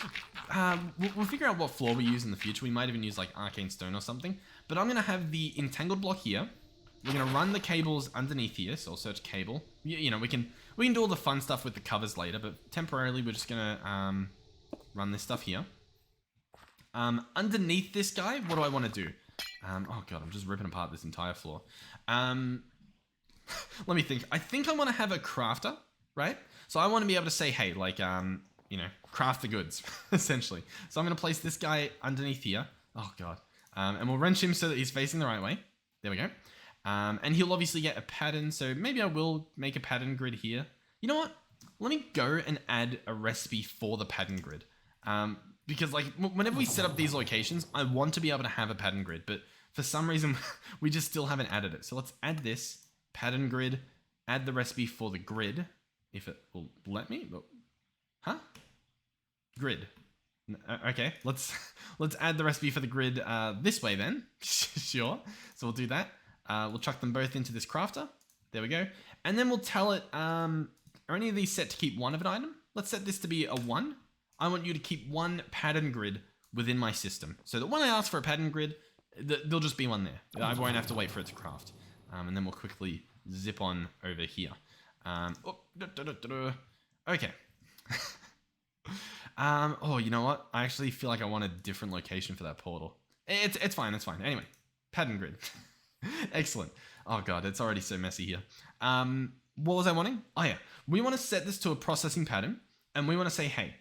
figure out what floor we use in the future. We might even use like arcane stone or something. But I'm gonna have the entangled block here. We're gonna run the cables underneath here. So I'll search cable. You know, we can do all the fun stuff with the covers later, but temporarily we're just gonna run this stuff here. Underneath this guy, what do I want to do? Oh god, I'm just ripping apart this entire floor. Let me think. I think I want to have a crafter, right? So I want to be able to say, hey, like, you know, craft the goods, essentially. So I'm going to place this guy underneath here. Oh god. And we'll wrench him so that he's facing the right way. There we go. And he'll obviously get a pattern, so maybe I will make a pattern grid here. You know what? Let me go and add a recipe for the pattern grid. Because like whenever we set up these locations, I want to be able to have a pattern grid, but For some reason, we just still haven't added it. So let's add this pattern grid, add the recipe for the grid, if it will let me. Huh? Grid. Okay, let's add the recipe for the grid this way then. Sure. So we'll do that. We'll chuck them both into this crafter. There we go. And then we'll tell it, are any of these set to keep one of an item? Let's set this to be a 1. I want you to keep one pattern grid within my system. So that when I ask for a pattern grid, there'll just be one there. I won't have to wait for it to craft. And then we'll quickly zip on over here. Okay. Oh, you know what? I actually feel like I want a different location for that portal. It's fine, it's fine. Anyway, pattern grid. Excellent. Oh god, it's already so messy here. What was I wanting? Oh yeah, we want to set this to a processing pattern, and we want to say, hey,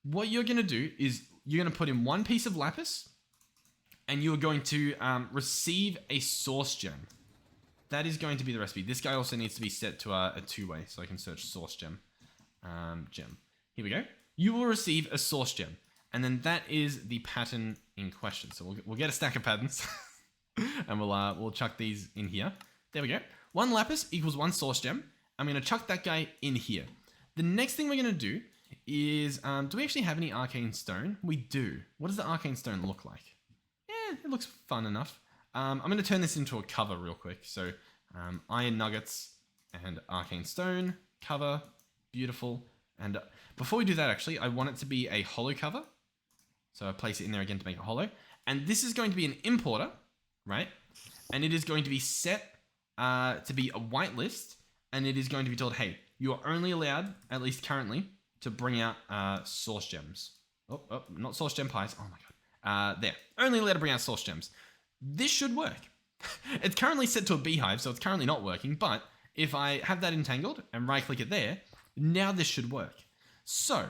what you're going to do is you're going to put in one piece of lapis, and you are going to receive a source gem. That is going to be the recipe. This guy also needs to be set to a 2-way, so I can search source gem. Gem. Here we go. You will receive a source gem, and then that is the pattern in question. So we'll get a stack of patterns, and we'll chuck these in here. There we go. 1 lapis equals 1 source gem. I'm going to chuck that guy in here. The next thing we're going to do is, do we actually have any arcane stone? We do. What does the arcane stone look like? Yeah, it looks fun enough. I'm going to turn this into a cover real quick. So iron nuggets and arcane stone, cover, beautiful. And before we do that, actually, I want it to be a hollow cover. So I place it in there again to make it hollow. And this is going to be an importer, right? And it is going to be set to be a whitelist. And it is going to be told, hey, you are only allowed, at least currently, to bring out source gems. Oh, not source gem pies. Oh my god. There. Only allowed to bring out source gems. This should work. It's currently set to a beehive, so it's currently not working. But if I have that entangled and right-click it there, now this should work. So,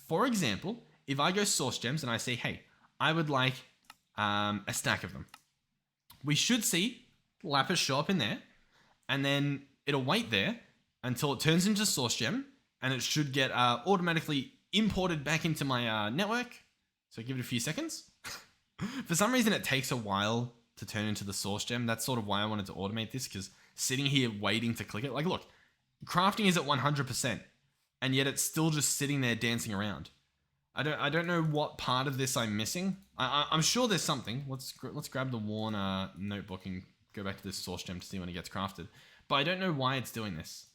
for example, if I go source gems and I say, hey, I would like a stack of them. We should see lapis show up in there, and then it'll wait there until it turns into source gem, and it should get automatically imported back into my network. So give it a few seconds. For some reason, it takes a while to turn into the source gem. That's sort of why I wanted to automate this, because sitting here waiting to click it, like look, crafting is at 100%, and yet it's still just sitting there dancing around. I don't know what part of this I'm missing. I'm sure there's something. Let's grab the worn notebook and go back to this source gem to see when it gets crafted. But I don't know why it's doing this.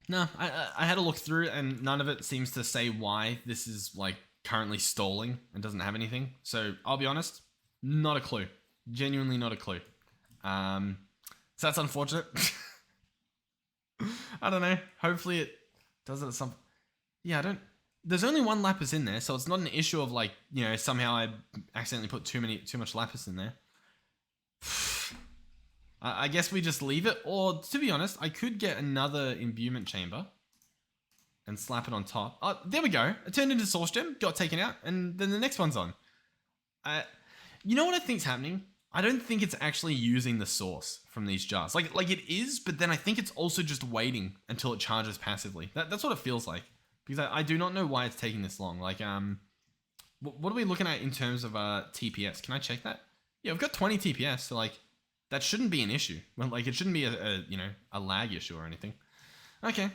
No, I had a look through and none of it seems to say why this is like currently stalling and doesn't have anything. So I'll be honest, not a clue. Genuinely not a clue. So that's unfortunate. I don't know. Hopefully it does it at some... Yeah, there's only 1 lapis in there, so it's not an issue of like, you know, somehow I accidentally put too much lapis in there. I guess we just leave it, or to be honest, I could get another imbuement chamber and slap it on top. Oh, there we go. It turned into source gem, got taken out, and then the next one's on. You know what I think's happening? I don't think it's actually using the source from these jars. Like it is, but then I think it's also just waiting until it charges passively. That's what it feels like. Because I do not know why it's taking this long. Like, what are we looking at in terms of TPS? Can I check that? Yeah, we've got 20 TPS, so like, that shouldn't be an issue. Well, like, it shouldn't be a lag issue or anything. Okay.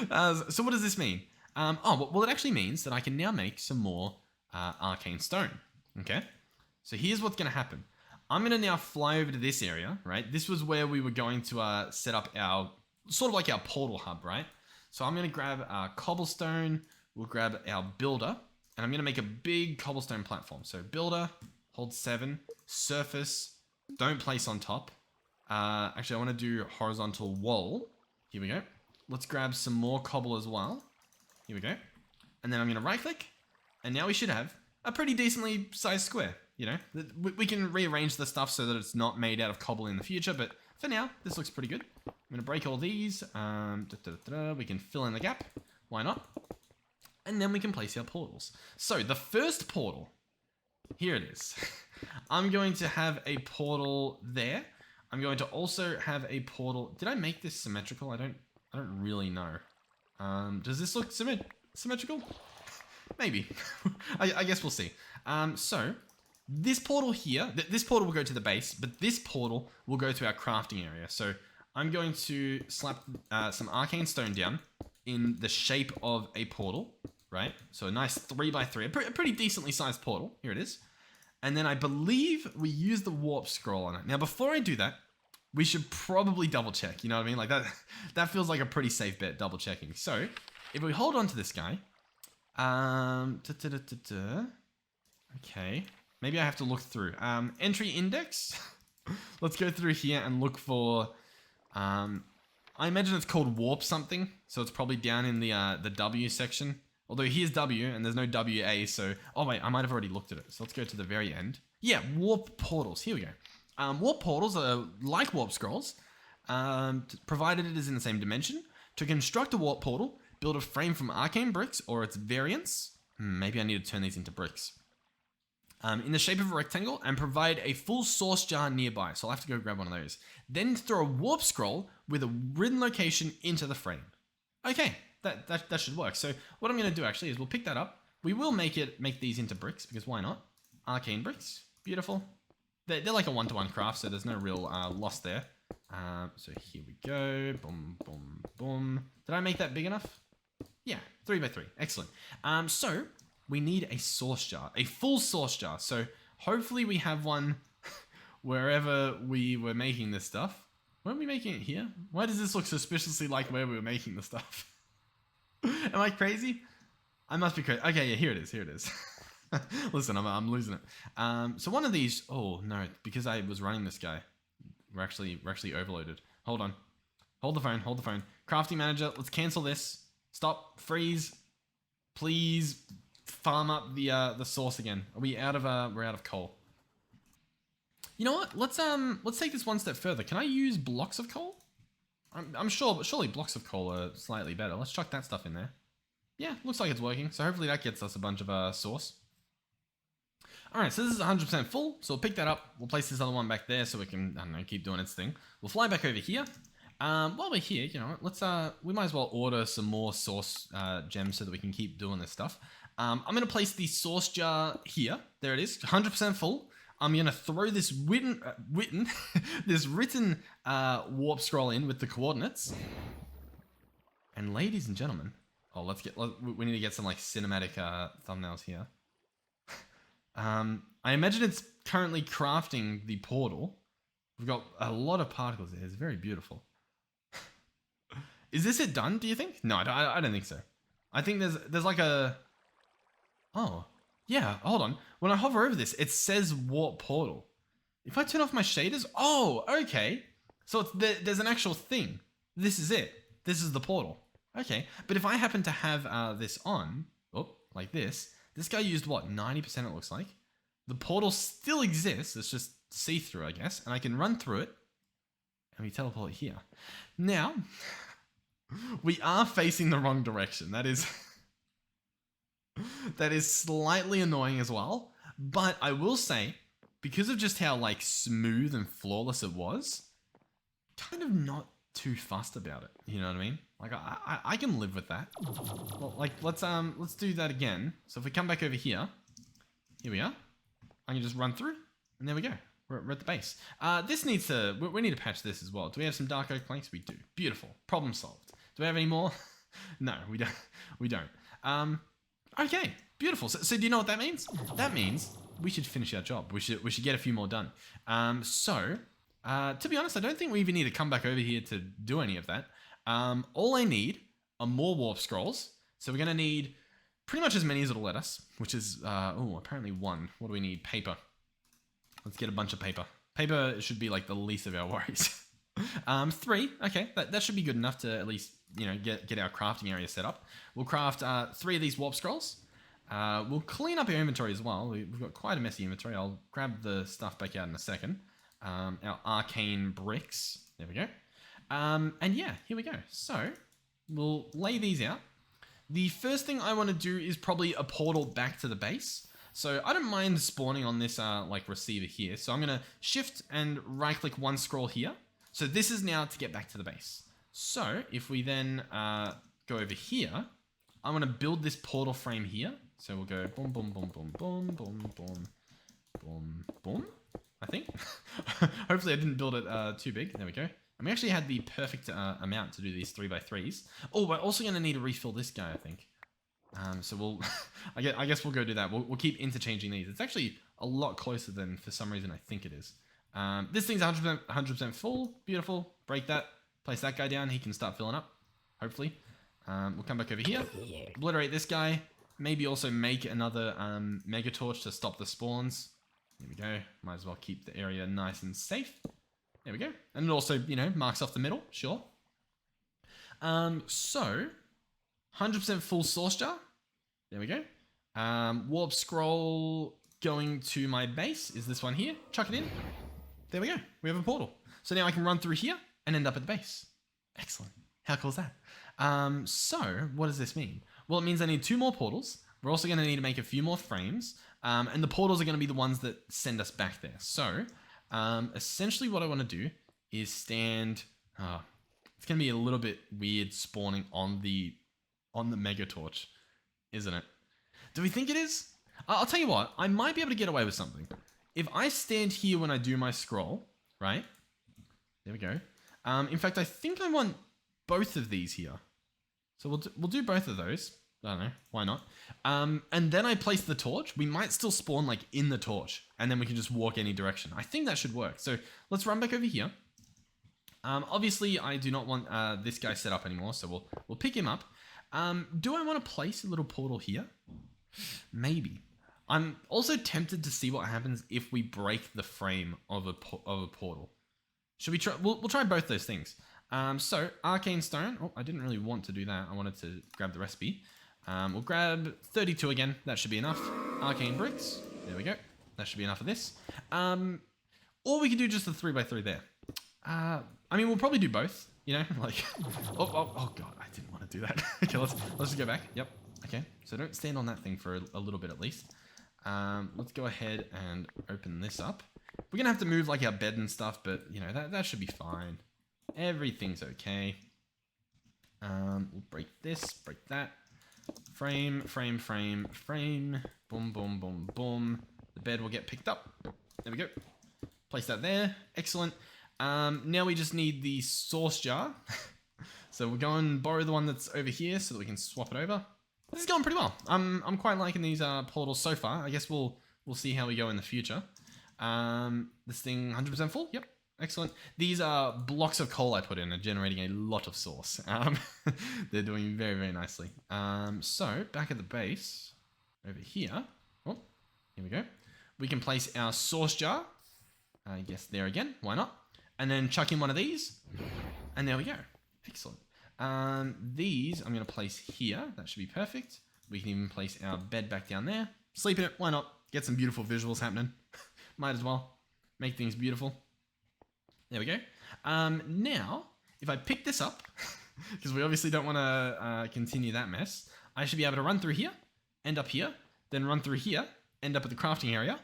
So what does this mean? Well, it actually means that I can now make some more arcane stone. Okay. So here's what's going to happen. I'm going to now fly over to this area, right? This was where we were going to set up our, sort of like our portal hub, right? So I'm going to grab cobblestone. We'll grab our builder. And I'm going to make a big cobblestone platform. So builder, hold 7, surface, don't place on top. Actually, I want to do horizontal wall. Here we go. Let's grab some more cobble as well. Here we go. And then I'm going to right click. And now we should have a pretty decently sized square. You know, we can rearrange the stuff so that it's not made out of cobble in the future. But for now, this looks pretty good. I'm going to break all these. We can fill in the gap. Why not? And then we can place our portals. So the first portal, here it is. I'm going to have a portal there. I'm going to also have a portal. Did I make this symmetrical? I don't really know. Does this look symmetrical? Maybe. I guess we'll see. So this portal here, this portal will go to the base, but this portal will go to our crafting area. So I'm going to slap some arcane stone down in the shape of a portal, right? So a nice 3x3, a pretty decently sized portal. Here it is. And then I believe we use the warp scroll on it. Now, before I do that, we should probably double check. You know what I mean? Like that feels like a pretty safe bet, double checking. So if we hold on to this guy, okay, maybe I have to look through. Entry index. Let's go through here and look for, I imagine it's called warp something. So it's probably down in the W section. Although here's W and there's no WA, so... Oh wait, I might have already looked at it. So let's go to the very end. Yeah, warp portals. Here we go. Warp portals are like warp scrolls, provided it is in the same dimension. To construct a warp portal, build a frame from arcane bricks or its variants. Maybe I need to turn these into bricks. In the shape of a rectangle and provide a full source jar nearby. So I'll have to go grab one of those. Then throw a warp scroll with a written location into the frame. Okay. That should work. So what I'm going to do actually is we'll pick that up. We will make these into bricks because why not? Arcane bricks. Beautiful. They're like a one-to-one craft, so there's no real loss there. So here we go. Boom, boom, boom. Did I make that big enough? Yeah, 3x3. Excellent. So we need a source jar, a full source jar. So hopefully we have one wherever we were making this stuff. Weren't we making it here? Why does this look suspiciously like where we were making the stuff? Am I crazy? I must be crazy. Okay, yeah, here it is. Here it is. Listen, I'm losing it. So one of these. Oh no, because I was running this guy, we're actually overloaded. Hold on. Hold the phone. Hold the phone. Crafting manager. Let's cancel this. Stop. Freeze. Please farm up the source again. Are we out of we're out of coal. You know what? Let's take this one step further. Can I use blocks of coal? I'm sure, but surely blocks of coal are slightly better. Let's chuck that stuff in there. Yeah, looks like it's working. So hopefully that gets us a bunch of source. All right, so this is 100% full. So we'll pick that up. We'll place this other one back there so we can, I don't know, keep doing its thing. We'll fly back over here. While we're here, you know, let's we might as well order some more source gems so that we can keep doing this stuff. I'm gonna place the source jar here. There it is, 100% full. I'm gonna throw this written warp scroll in with the coordinates. And ladies and gentlemen, we need to get some like cinematic thumbnails here. I imagine it's currently crafting the portal. We've got a lot of particles there. It's very beautiful. Is this it done? Do you think? No, I don't think so. I think there's like a. Oh. Yeah, hold on. When I hover over this, it says warp portal. If I turn off my shaders, oh, okay. So there's an actual thing. This is it. This is the portal. Okay, but if I happen to have this on, like this guy used what, 90% it looks like. The portal still exists. It's just see-through, I guess, and I can run through it, and we teleport here. Now, we are facing the wrong direction. That is slightly annoying as well, but I will say, because of just how like smooth and flawless it was, kind of not too fussed about it. You know what I mean? Like I can live with that. Well, like let's do that again. So if we come back over here we are. I can just run through, and there we go. We're at the base. This needs to we need to patch this as well. Do we have some dark oak planks? We do. Beautiful. Problem solved. Do we have any more? No, we don't. We don't. Okay, beautiful. So do you know what that means? That means we should finish our job. We should get a few more done. To be honest, I don't think we even need to come back over here to do any of that. All I need are more warp scrolls. So we're gonna need pretty much as many as it'll let us, which is apparently one. What do we need? Paper. Let's get a bunch of paper. Paper should be like the least of our worries. 3. Okay, that should be good enough to at least, you know, get our crafting area set up. We'll craft 3 of these warp scrolls. We'll clean up our inventory as well. We've got quite a messy inventory. I'll grab the stuff back out in a second. Our arcane bricks. There we go. And yeah, here we go. So we'll lay these out. The first thing I want to do is probably a portal back to the base. So I don't mind spawning on this like receiver here. So I'm going to shift and right click one scroll here. So this is now to get back to the base. So if we then go over here, I'm going to build this portal frame here. So we'll go boom, boom, boom, boom, boom, boom, boom, boom, boom, I think. Hopefully I didn't build it too big. There we go. And we actually had the perfect amount to do these 3x3s. Oh, we're also going to need to refill this guy, I think. So we'll, I guess we'll go do that. We'll keep interchanging these. It's actually a lot closer than for some reason I think it is. This thing's 100% full. Beautiful. Break that. Place that guy down. He can start filling up, hopefully. We'll come back over here. Obliterate this guy. Maybe also make another mega torch to stop the spawns. There we go. Might as well keep the area nice and safe. There we go. And it also, you know, marks off the middle. Sure. So, 100% full source jar. There we go. Warp scroll going to my base is this one here. Chuck it in. There we go. We have a portal. So now I can run through here and end up at the base. Excellent. How cool is that? So, what does this mean? Well, it means I need 2 more portals. We're also going to need to make a few more frames. And the portals are going to be the ones that send us back there. So, essentially what I want to do is stand... it's going to be a little bit weird spawning on the mega torch, isn't it? Do we think it is? I'll tell you what. I might be able to get away with something. If I stand here when I do my scroll, right? There we go. In fact, I think I want both of these here. So we'll do both of those. I don't know. Why not? And then I place the torch. We might still spawn like in the torch. And then we can just walk any direction. I think that should work. So let's run back over here. Obviously, I do not want this guy set up anymore. So we'll pick him up. Do I want to place a little portal here? Maybe. I'm also tempted to see what happens if we break the frame of a portal. Should we try? We'll try both those things. So, arcane stone. Oh, I didn't really want to do that. I wanted to grab the recipe. We'll grab 32 again. That should be enough. Arcane bricks. There we go. That should be enough of this. Or we could do just the 3x3 there. I mean, we'll probably do both. You know, like... oh, God. I didn't want to do that. Okay, let's just go back. Yep. Okay. So don't stand on that thing for a little bit at least. Let's go ahead and open this up. We're going to have to move like our bed and stuff, but, you know, that should be fine. Everything's okay. We'll break this, break that. Frame, frame, frame, frame. Boom, boom, boom, boom. The bed will get picked up. There we go. Place that there. Excellent. Now we just need the source jar. So we'll go and borrow the one that's over here so that we can swap it over. This is going pretty well. I'm quite liking these portals so far. I guess we'll see how we go in the future. This thing 100% full. Yep. Excellent. These blocks of coal I put in are generating a lot of source. They're doing very, very nicely. So back at the base over here. Oh, here we go. We can place our source jar. I guess there again. Why not? And then chuck in one of these. And there we go. Excellent. These I'm going to place here. That should be perfect. We can even place our bed back down there. Sleep in it. Why not? Get some beautiful visuals happening. Might as well. Make things beautiful. There we go. Now, if I pick this up, because we obviously don't want to continue that mess, I should be able to run through here, end up here, then run through here, end up at the crafting area.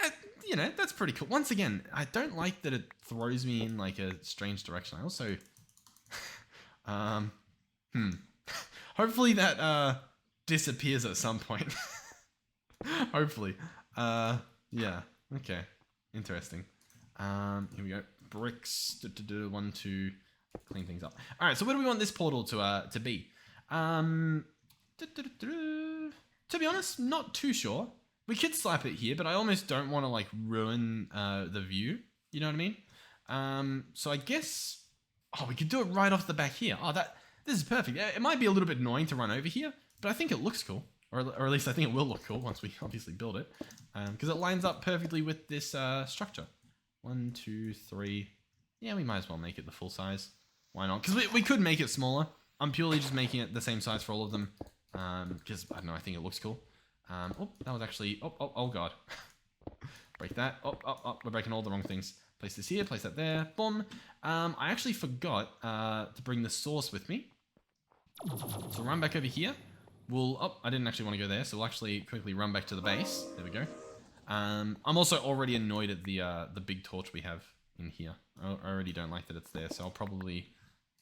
That, you know, that's pretty cool. Once again, I don't like that it throws me in like a strange direction. I also... Hopefully that disappears at some point. Hopefully. Yeah. Okay. Interesting. Here we go. Bricks. 1, 2. Clean things up. All right. So where do we want this portal to be? To be honest, not too sure. We could slap it here, but I almost don't want to like ruin the view. You know what I mean? So I guess. Oh, we could do it right off the back here. Oh, this is perfect. It might be a little bit annoying to run over here, but I think it looks cool. Or at least I think it will look cool once we obviously build it. Because it lines up perfectly with this structure. 1, 2, 3. Yeah, we might as well make it the full size. Why not? Because we could make it smaller. I'm purely just making it the same size for all of them. Because, I don't know, I think it looks cool. Oh, that was actually... Oh, God. Break that. Oh, we're breaking all the wrong things. Place this here, place that there. Boom. I actually forgot to bring the source with me. So run back over here. I didn't actually want to go there, so we'll actually quickly run back to the base. There we go. I'm also already annoyed at the big torch we have in here. I already don't like that it's there, so I'll probably,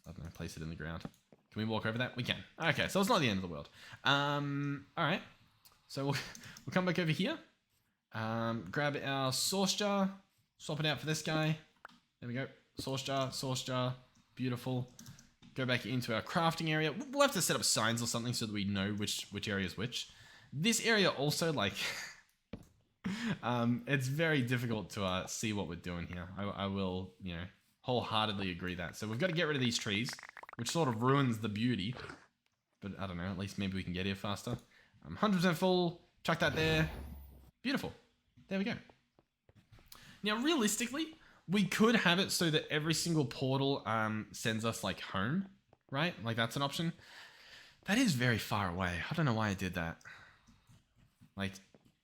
I don't know, place it in the ground. Can we walk over that? We can. Okay, so it's not the end of the world. Alright. So we'll come back over here. Grab our source jar, swap it out for this guy. There we go. Source jar, beautiful. Go back into our crafting area. We'll have to set up signs or something so that we know which area is which. This area also, like, it's very difficult to see what we're doing here. I will, you know, wholeheartedly agree that. So we've got to get rid of these trees, which sort of ruins the beauty. But I don't know, at least maybe we can get here faster. 100% full, chuck that there. Beautiful. There we go. Now, realistically, we could have it so that every single portal sends us, like, home, right? Like, that's an option. That is very far away. I don't know why I did that. Like,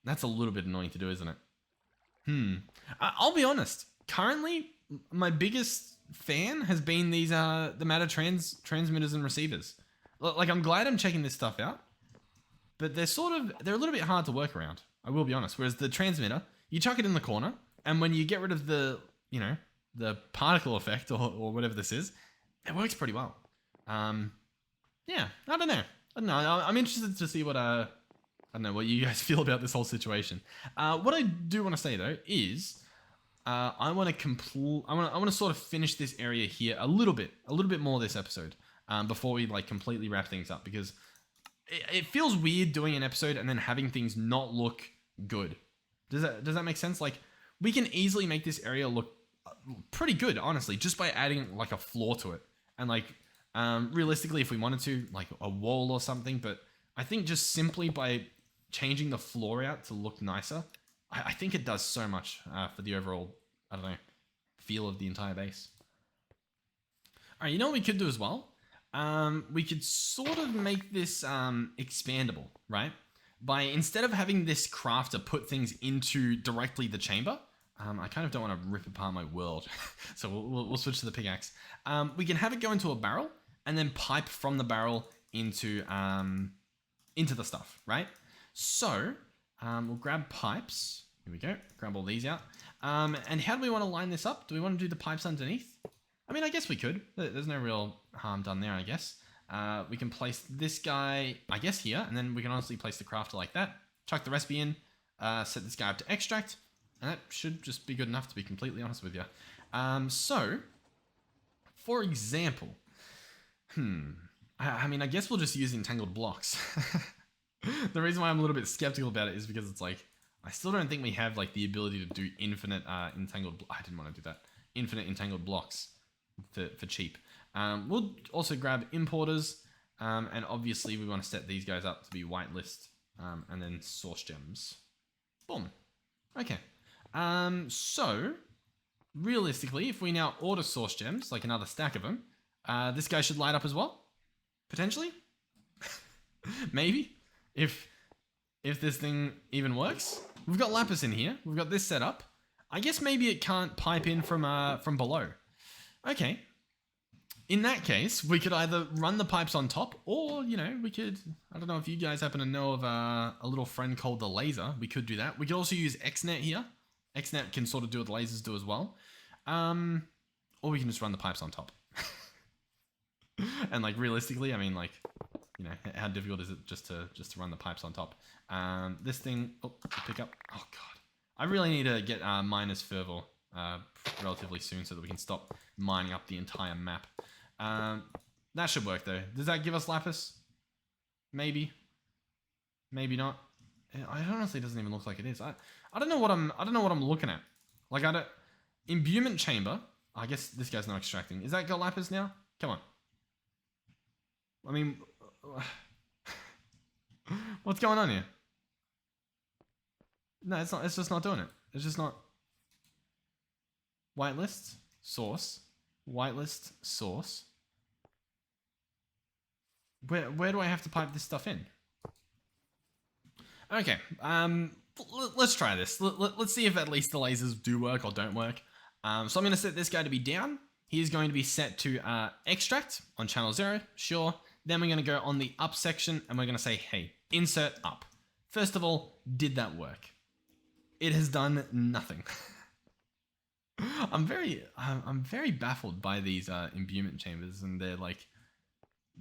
that's a little bit annoying to do, isn't it? I'll be honest. Currently, my biggest fan has been these the matter transmitters and receivers. Like, I'm glad I'm checking this stuff out, but they're a little bit hard to work around. I will be honest. Whereas the transmitter, you chuck it in the corner, and when you get rid of the, you know, the particle effect or whatever this is, it works pretty well. Yeah, I don't know. I'm interested to see what I don't know what you guys feel about this whole situation. What I do want to say though is, I want to sort of finish this area here a little bit more this episode, before we like completely wrap things up, because it feels weird doing an episode and then having things not look good. Does that make sense? Like, we can easily make this area look pretty good, honestly, just by adding like a floor to it, and like realistically, if we wanted to, like a wall or something. But I think just simply by changing the floor out to look nicer, I think it does so much for the overall, I don't know, feel of the entire base. All right, you know what we could do as well? We could sort of make this expandable, right? By, instead of having this crafter put things into directly the chamber, I kind of don't want to rip apart my world, so we'll switch to the pickaxe. We can have it go into a barrel and then pipe from the barrel into the stuff, right? So we'll grab pipes. Here we go. Grab all these out. And how do we want to line this up? Do we want to do the pipes underneath? I mean, I guess we could. There's no real harm done there, I guess. We can place this guy, I guess, here, and then we can honestly place the crafter like that. Chuck the recipe in, set this guy up to extract, and that should just be good enough, to be completely honest with you. So, for example, I mean, I guess we'll just use entangled blocks. The reason why I'm a little bit skeptical about it is because it's like, I still don't think we have like the ability to do infinite entangled. I didn't want to do that. Infinite entangled blocks for cheap. We'll also grab importers, and obviously we want to set these guys up to be whitelist, and then source gems. Boom. Okay. So realistically, if we now order source gems, like another stack of them, this guy should light up as well, potentially. Maybe, if this thing even works. We've got lapis in here. We've got this set up. I guess maybe it can't pipe in from below. Okay. In that case, we could either run the pipes on top, or, you know, we could, I don't know if you guys happen to know of a little friend called the laser. We could do that. We could also use XNet here. XNet can sort of do what the lasers do as well. Or we can just run the pipes on top. And like, realistically, I mean, like, you know, how difficult is it just to run the pipes on top? This thing, pick up. Oh God, I really need to get miners fervor relatively soon so that we can stop mining up the entire map. That should work though. Does that give us lapis? Maybe. Maybe not. It honestly doesn't even look like it is. I don't know what I'm looking at. Like, imbuement chamber. I guess this guy's not extracting. Is that got lapis now? Come on. I mean, what's going on here? No, it's not. It's just not doing it. It's just not. Whitelist, source, whitelist, source. Where do I have to pipe this stuff in? Okay, let's try this. Let's see if at least the lasers do work or don't work. So I'm going to set this guy to be down. He is going to be set to extract on channel 0, sure. Then we're going to go on the up section and we're going to say, hey, insert up. First of all, did that work? It has done nothing. I'm very baffled by these imbuement chambers, and they're like,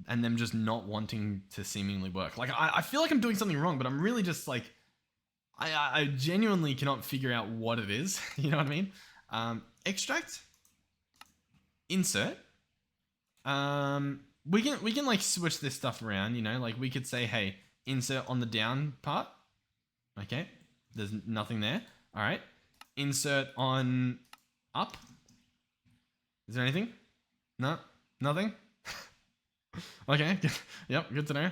and them just not wanting to seemingly work. Like, I feel like I'm doing something wrong, but I'm really just like, I genuinely cannot figure out what it is. You know what I mean? Extract, insert. We can like switch this stuff around, you know, like we could say, hey, insert on the down part. Okay, there's nothing there. All right, insert on up. Is there anything? No, nothing. Okay, yep, good to know.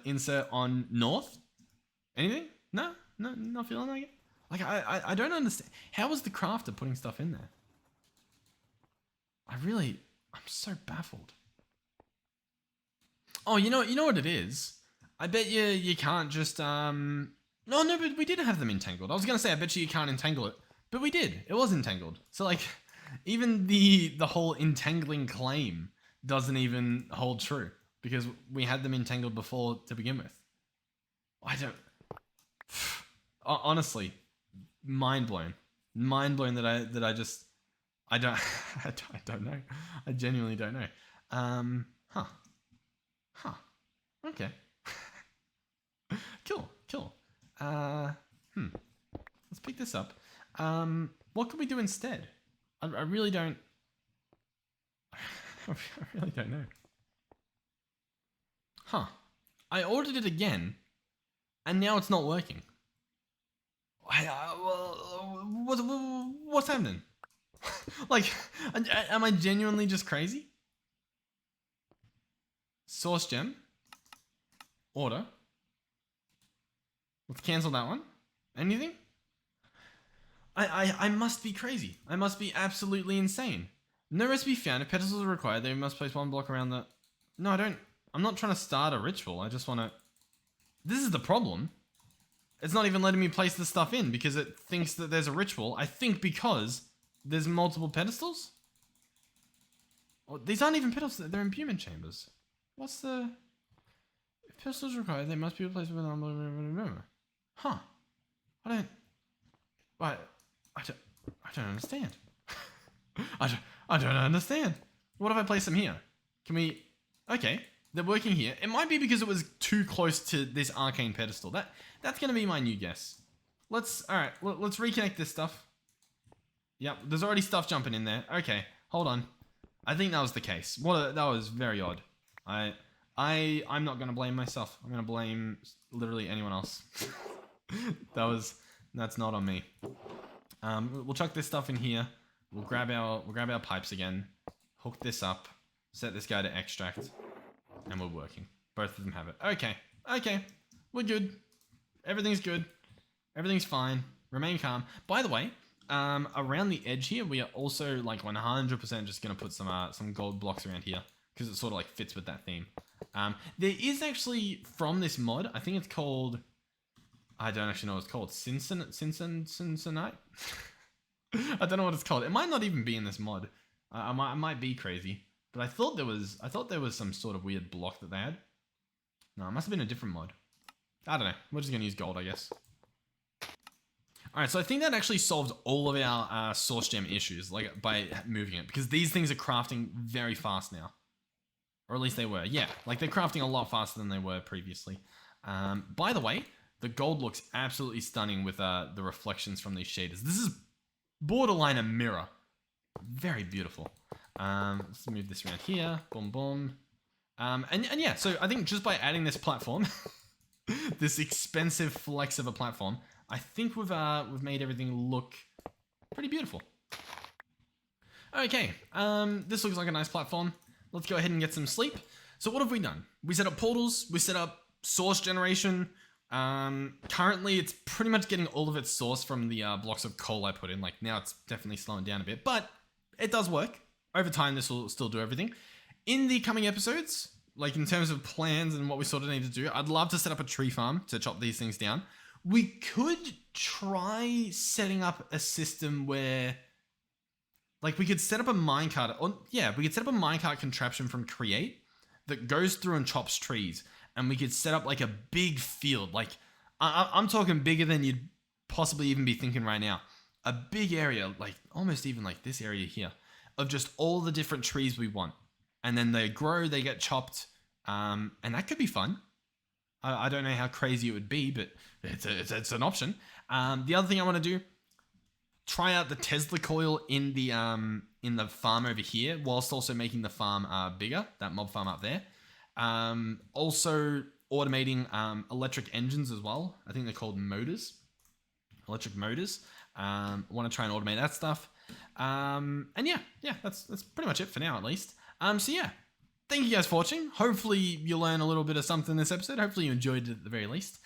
Insert on north. Anything? No, not feeling like it. Like I don't understand. How was the crafter putting stuff in there? I'm so baffled. Oh, you know what it is? I bet you can't just no, but we did have them entangled. I was gonna say I bet you can't entangle it, but we did. It was entangled. So like, even the whole entangling claim doesn't even hold true because we had them entangled before to begin with. I don't. Honestly, mind blown that I don't I don't know. I genuinely don't know. Okay. Cool. Let's pick this up. What could we do instead? I really don't. I really don't know. I ordered it again, and now it's not working. What's happening? Like, am I genuinely just crazy? Source gem. Order. Let's cancel that one. Anything? I must be crazy. I must be absolutely insane. No recipe found. If pedestals are required, they must place one block around the... No, I don't... I'm not trying to start a ritual. I just want to... This is the problem. It's not even letting me place the stuff in because it thinks that there's a ritual. I think because there's multiple pedestals. Oh, these aren't even pedestals. They're imbuement chambers. What's the... If pedestals are required, they must be replaced with... Huh. I don't understand. I don't understand. What if I place them here? Can we... Okay, they're working here. It might be because it was too close to this arcane pedestal. That's going to be my new guess. Let's reconnect this stuff. Yep, there's already stuff jumping in there. Okay, hold on. I think that was the case. That was very odd. I'm not going to blame myself. I'm going to blame literally anyone else. That's not on me. We'll chuck this stuff in here. We'll grab our pipes again. Hook this up. Set this guy to extract. And we're working. Both of them have it. Okay. We're good. Everything's good. Everything's fine. Remain calm. By the way, around the edge here, we are also like 100% just going to put some gold blocks around here. Because it sort of like fits with that theme. There is actually, from this mod, I think it's called... I don't actually know what it's called. Cincinnati? I don't know what it's called. It might not even be in this mod. I might be crazy. But I thought there was some sort of weird block that they had. No, it must have been a different mod. I don't know. We're just going to use gold, I guess. Alright, so I think that actually solved all of our source gem issues, like by moving it. Because these things are crafting very fast now. Or at least they were. Yeah, like they're crafting a lot faster than they were previously. By the way, the gold looks absolutely stunning with the reflections from these shaders. This is borderline a mirror. Very beautiful. Let's move this around here. Boom, boom. And yeah, so I think just by adding this platform, this expensive flex of a platform, I think we've made everything look pretty beautiful. Okay, this looks like a nice platform. Let's go ahead and get some sleep. So what have we done? We set up portals. We set up source generation. Currently, it's pretty much getting all of its source from the blocks of coal I put in. Like now, it's definitely slowing down a bit, but it does work. Over time, this will still do everything. In the coming episodes, like in terms of plans and what we sort of need to do, I'd love to set up a tree farm to chop these things down. We could try setting up a system where, like, we could set up a minecart. We could set up a minecart contraption from Create that goes through and chops trees. And we could set up like a big field. Like, I'm talking bigger than you'd possibly even be thinking right now. A big area, like almost even like this area here, of just all the different trees we want. and then they grow, they get chopped, and that could be fun. I don't know how crazy it would be, but it's an option. The other thing I want to do, try out the Tesla coil in the farm over here, whilst also making the farm bigger, that mob farm up there. Also automating electric engines as well. I think they're called motors, electric motors. Want to try and automate that stuff. And yeah, that's pretty much it for now, at least. So yeah, thank you guys for watching. Hopefully you learn a little bit of something this episode. Hopefully you enjoyed it at the very least.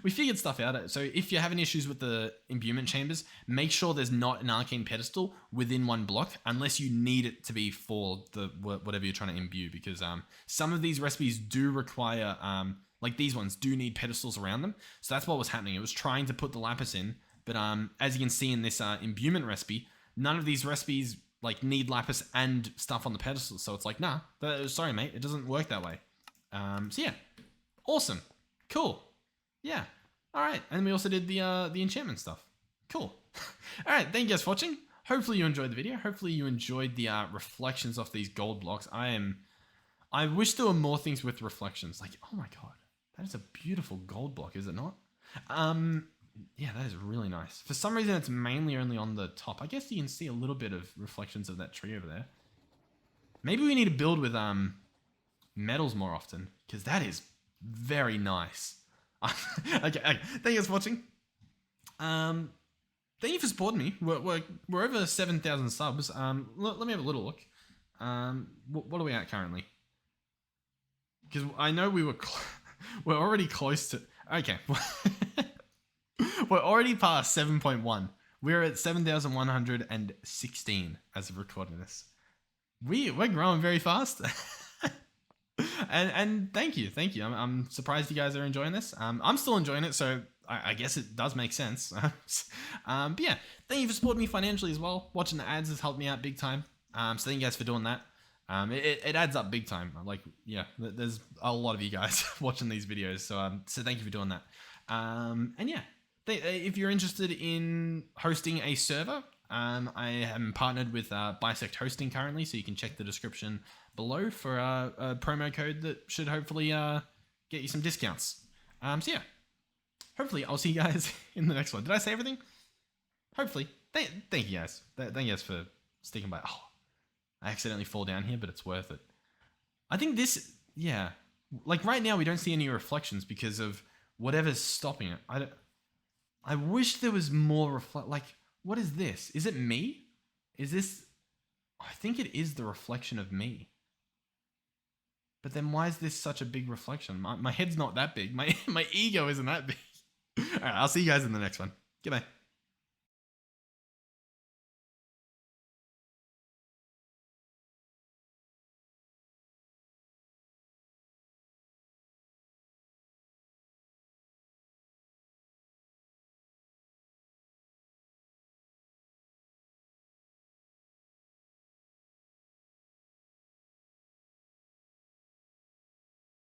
We figured stuff out. So if you're having issues with the imbuement chambers, make sure there's not an arcane pedestal within one block, unless you need it to be for the whatever you're trying to imbue, because some of these recipes do require, like these ones do need pedestals around them. So that's what was happening. It was trying to put the lapis in, but as you can see in this imbuement recipe, none of these recipes like need lapis and stuff on the pedestal. So it's like, nah, sorry mate, it doesn't work that way. So yeah, awesome. Cool. Yeah. All right. And we also did the enchantment stuff. Cool. All right. Thank you guys for watching. Hopefully you enjoyed the video. Hopefully you enjoyed the reflections off these gold blocks. I wish there were more things with reflections. Like, oh my God, that is a beautiful gold block, is it not? Yeah, that is really nice. For some reason, it's mainly only on the top. I guess you can see a little bit of reflections of that tree over there. Maybe we need to build with metals more often, because that is very nice. Okay. Thank you guys for watching. Thank you for supporting me. We're over 7,000 subs. Let me have a little look. What are we at currently? Because I know we're already close to. Okay, we're already past 7.1. We're at 7,116 as of recording this. We're growing very fast. And thank you. I'm surprised you guys are enjoying this. I'm still enjoying it, so I guess it does make sense. But yeah, thank you for supporting me financially as well. Watching the ads has helped me out big time. So thank you guys for doing that. It adds up big time. Like, yeah, there's a lot of you guys watching these videos, so thank you for doing that. And yeah, if you're interested in hosting a server, I am partnered with Bisect Hosting currently, so you can check the description below for a promo code that should hopefully get you some discounts. So yeah, hopefully I'll see you guys in the next one. Did I say everything? Hopefully. Thank you guys. Thank you guys for sticking by. Oh, I accidentally fall down here, but it's worth it. I think this, yeah, like right now we don't see any reflections because of whatever's stopping it. I wish there was more like, what is this? Is it me? Is this, I think it is the reflection of me. But then why is this such a big reflection? My head's not that big. My ego isn't that big. All right, I'll see you guys in the next one. Goodbye.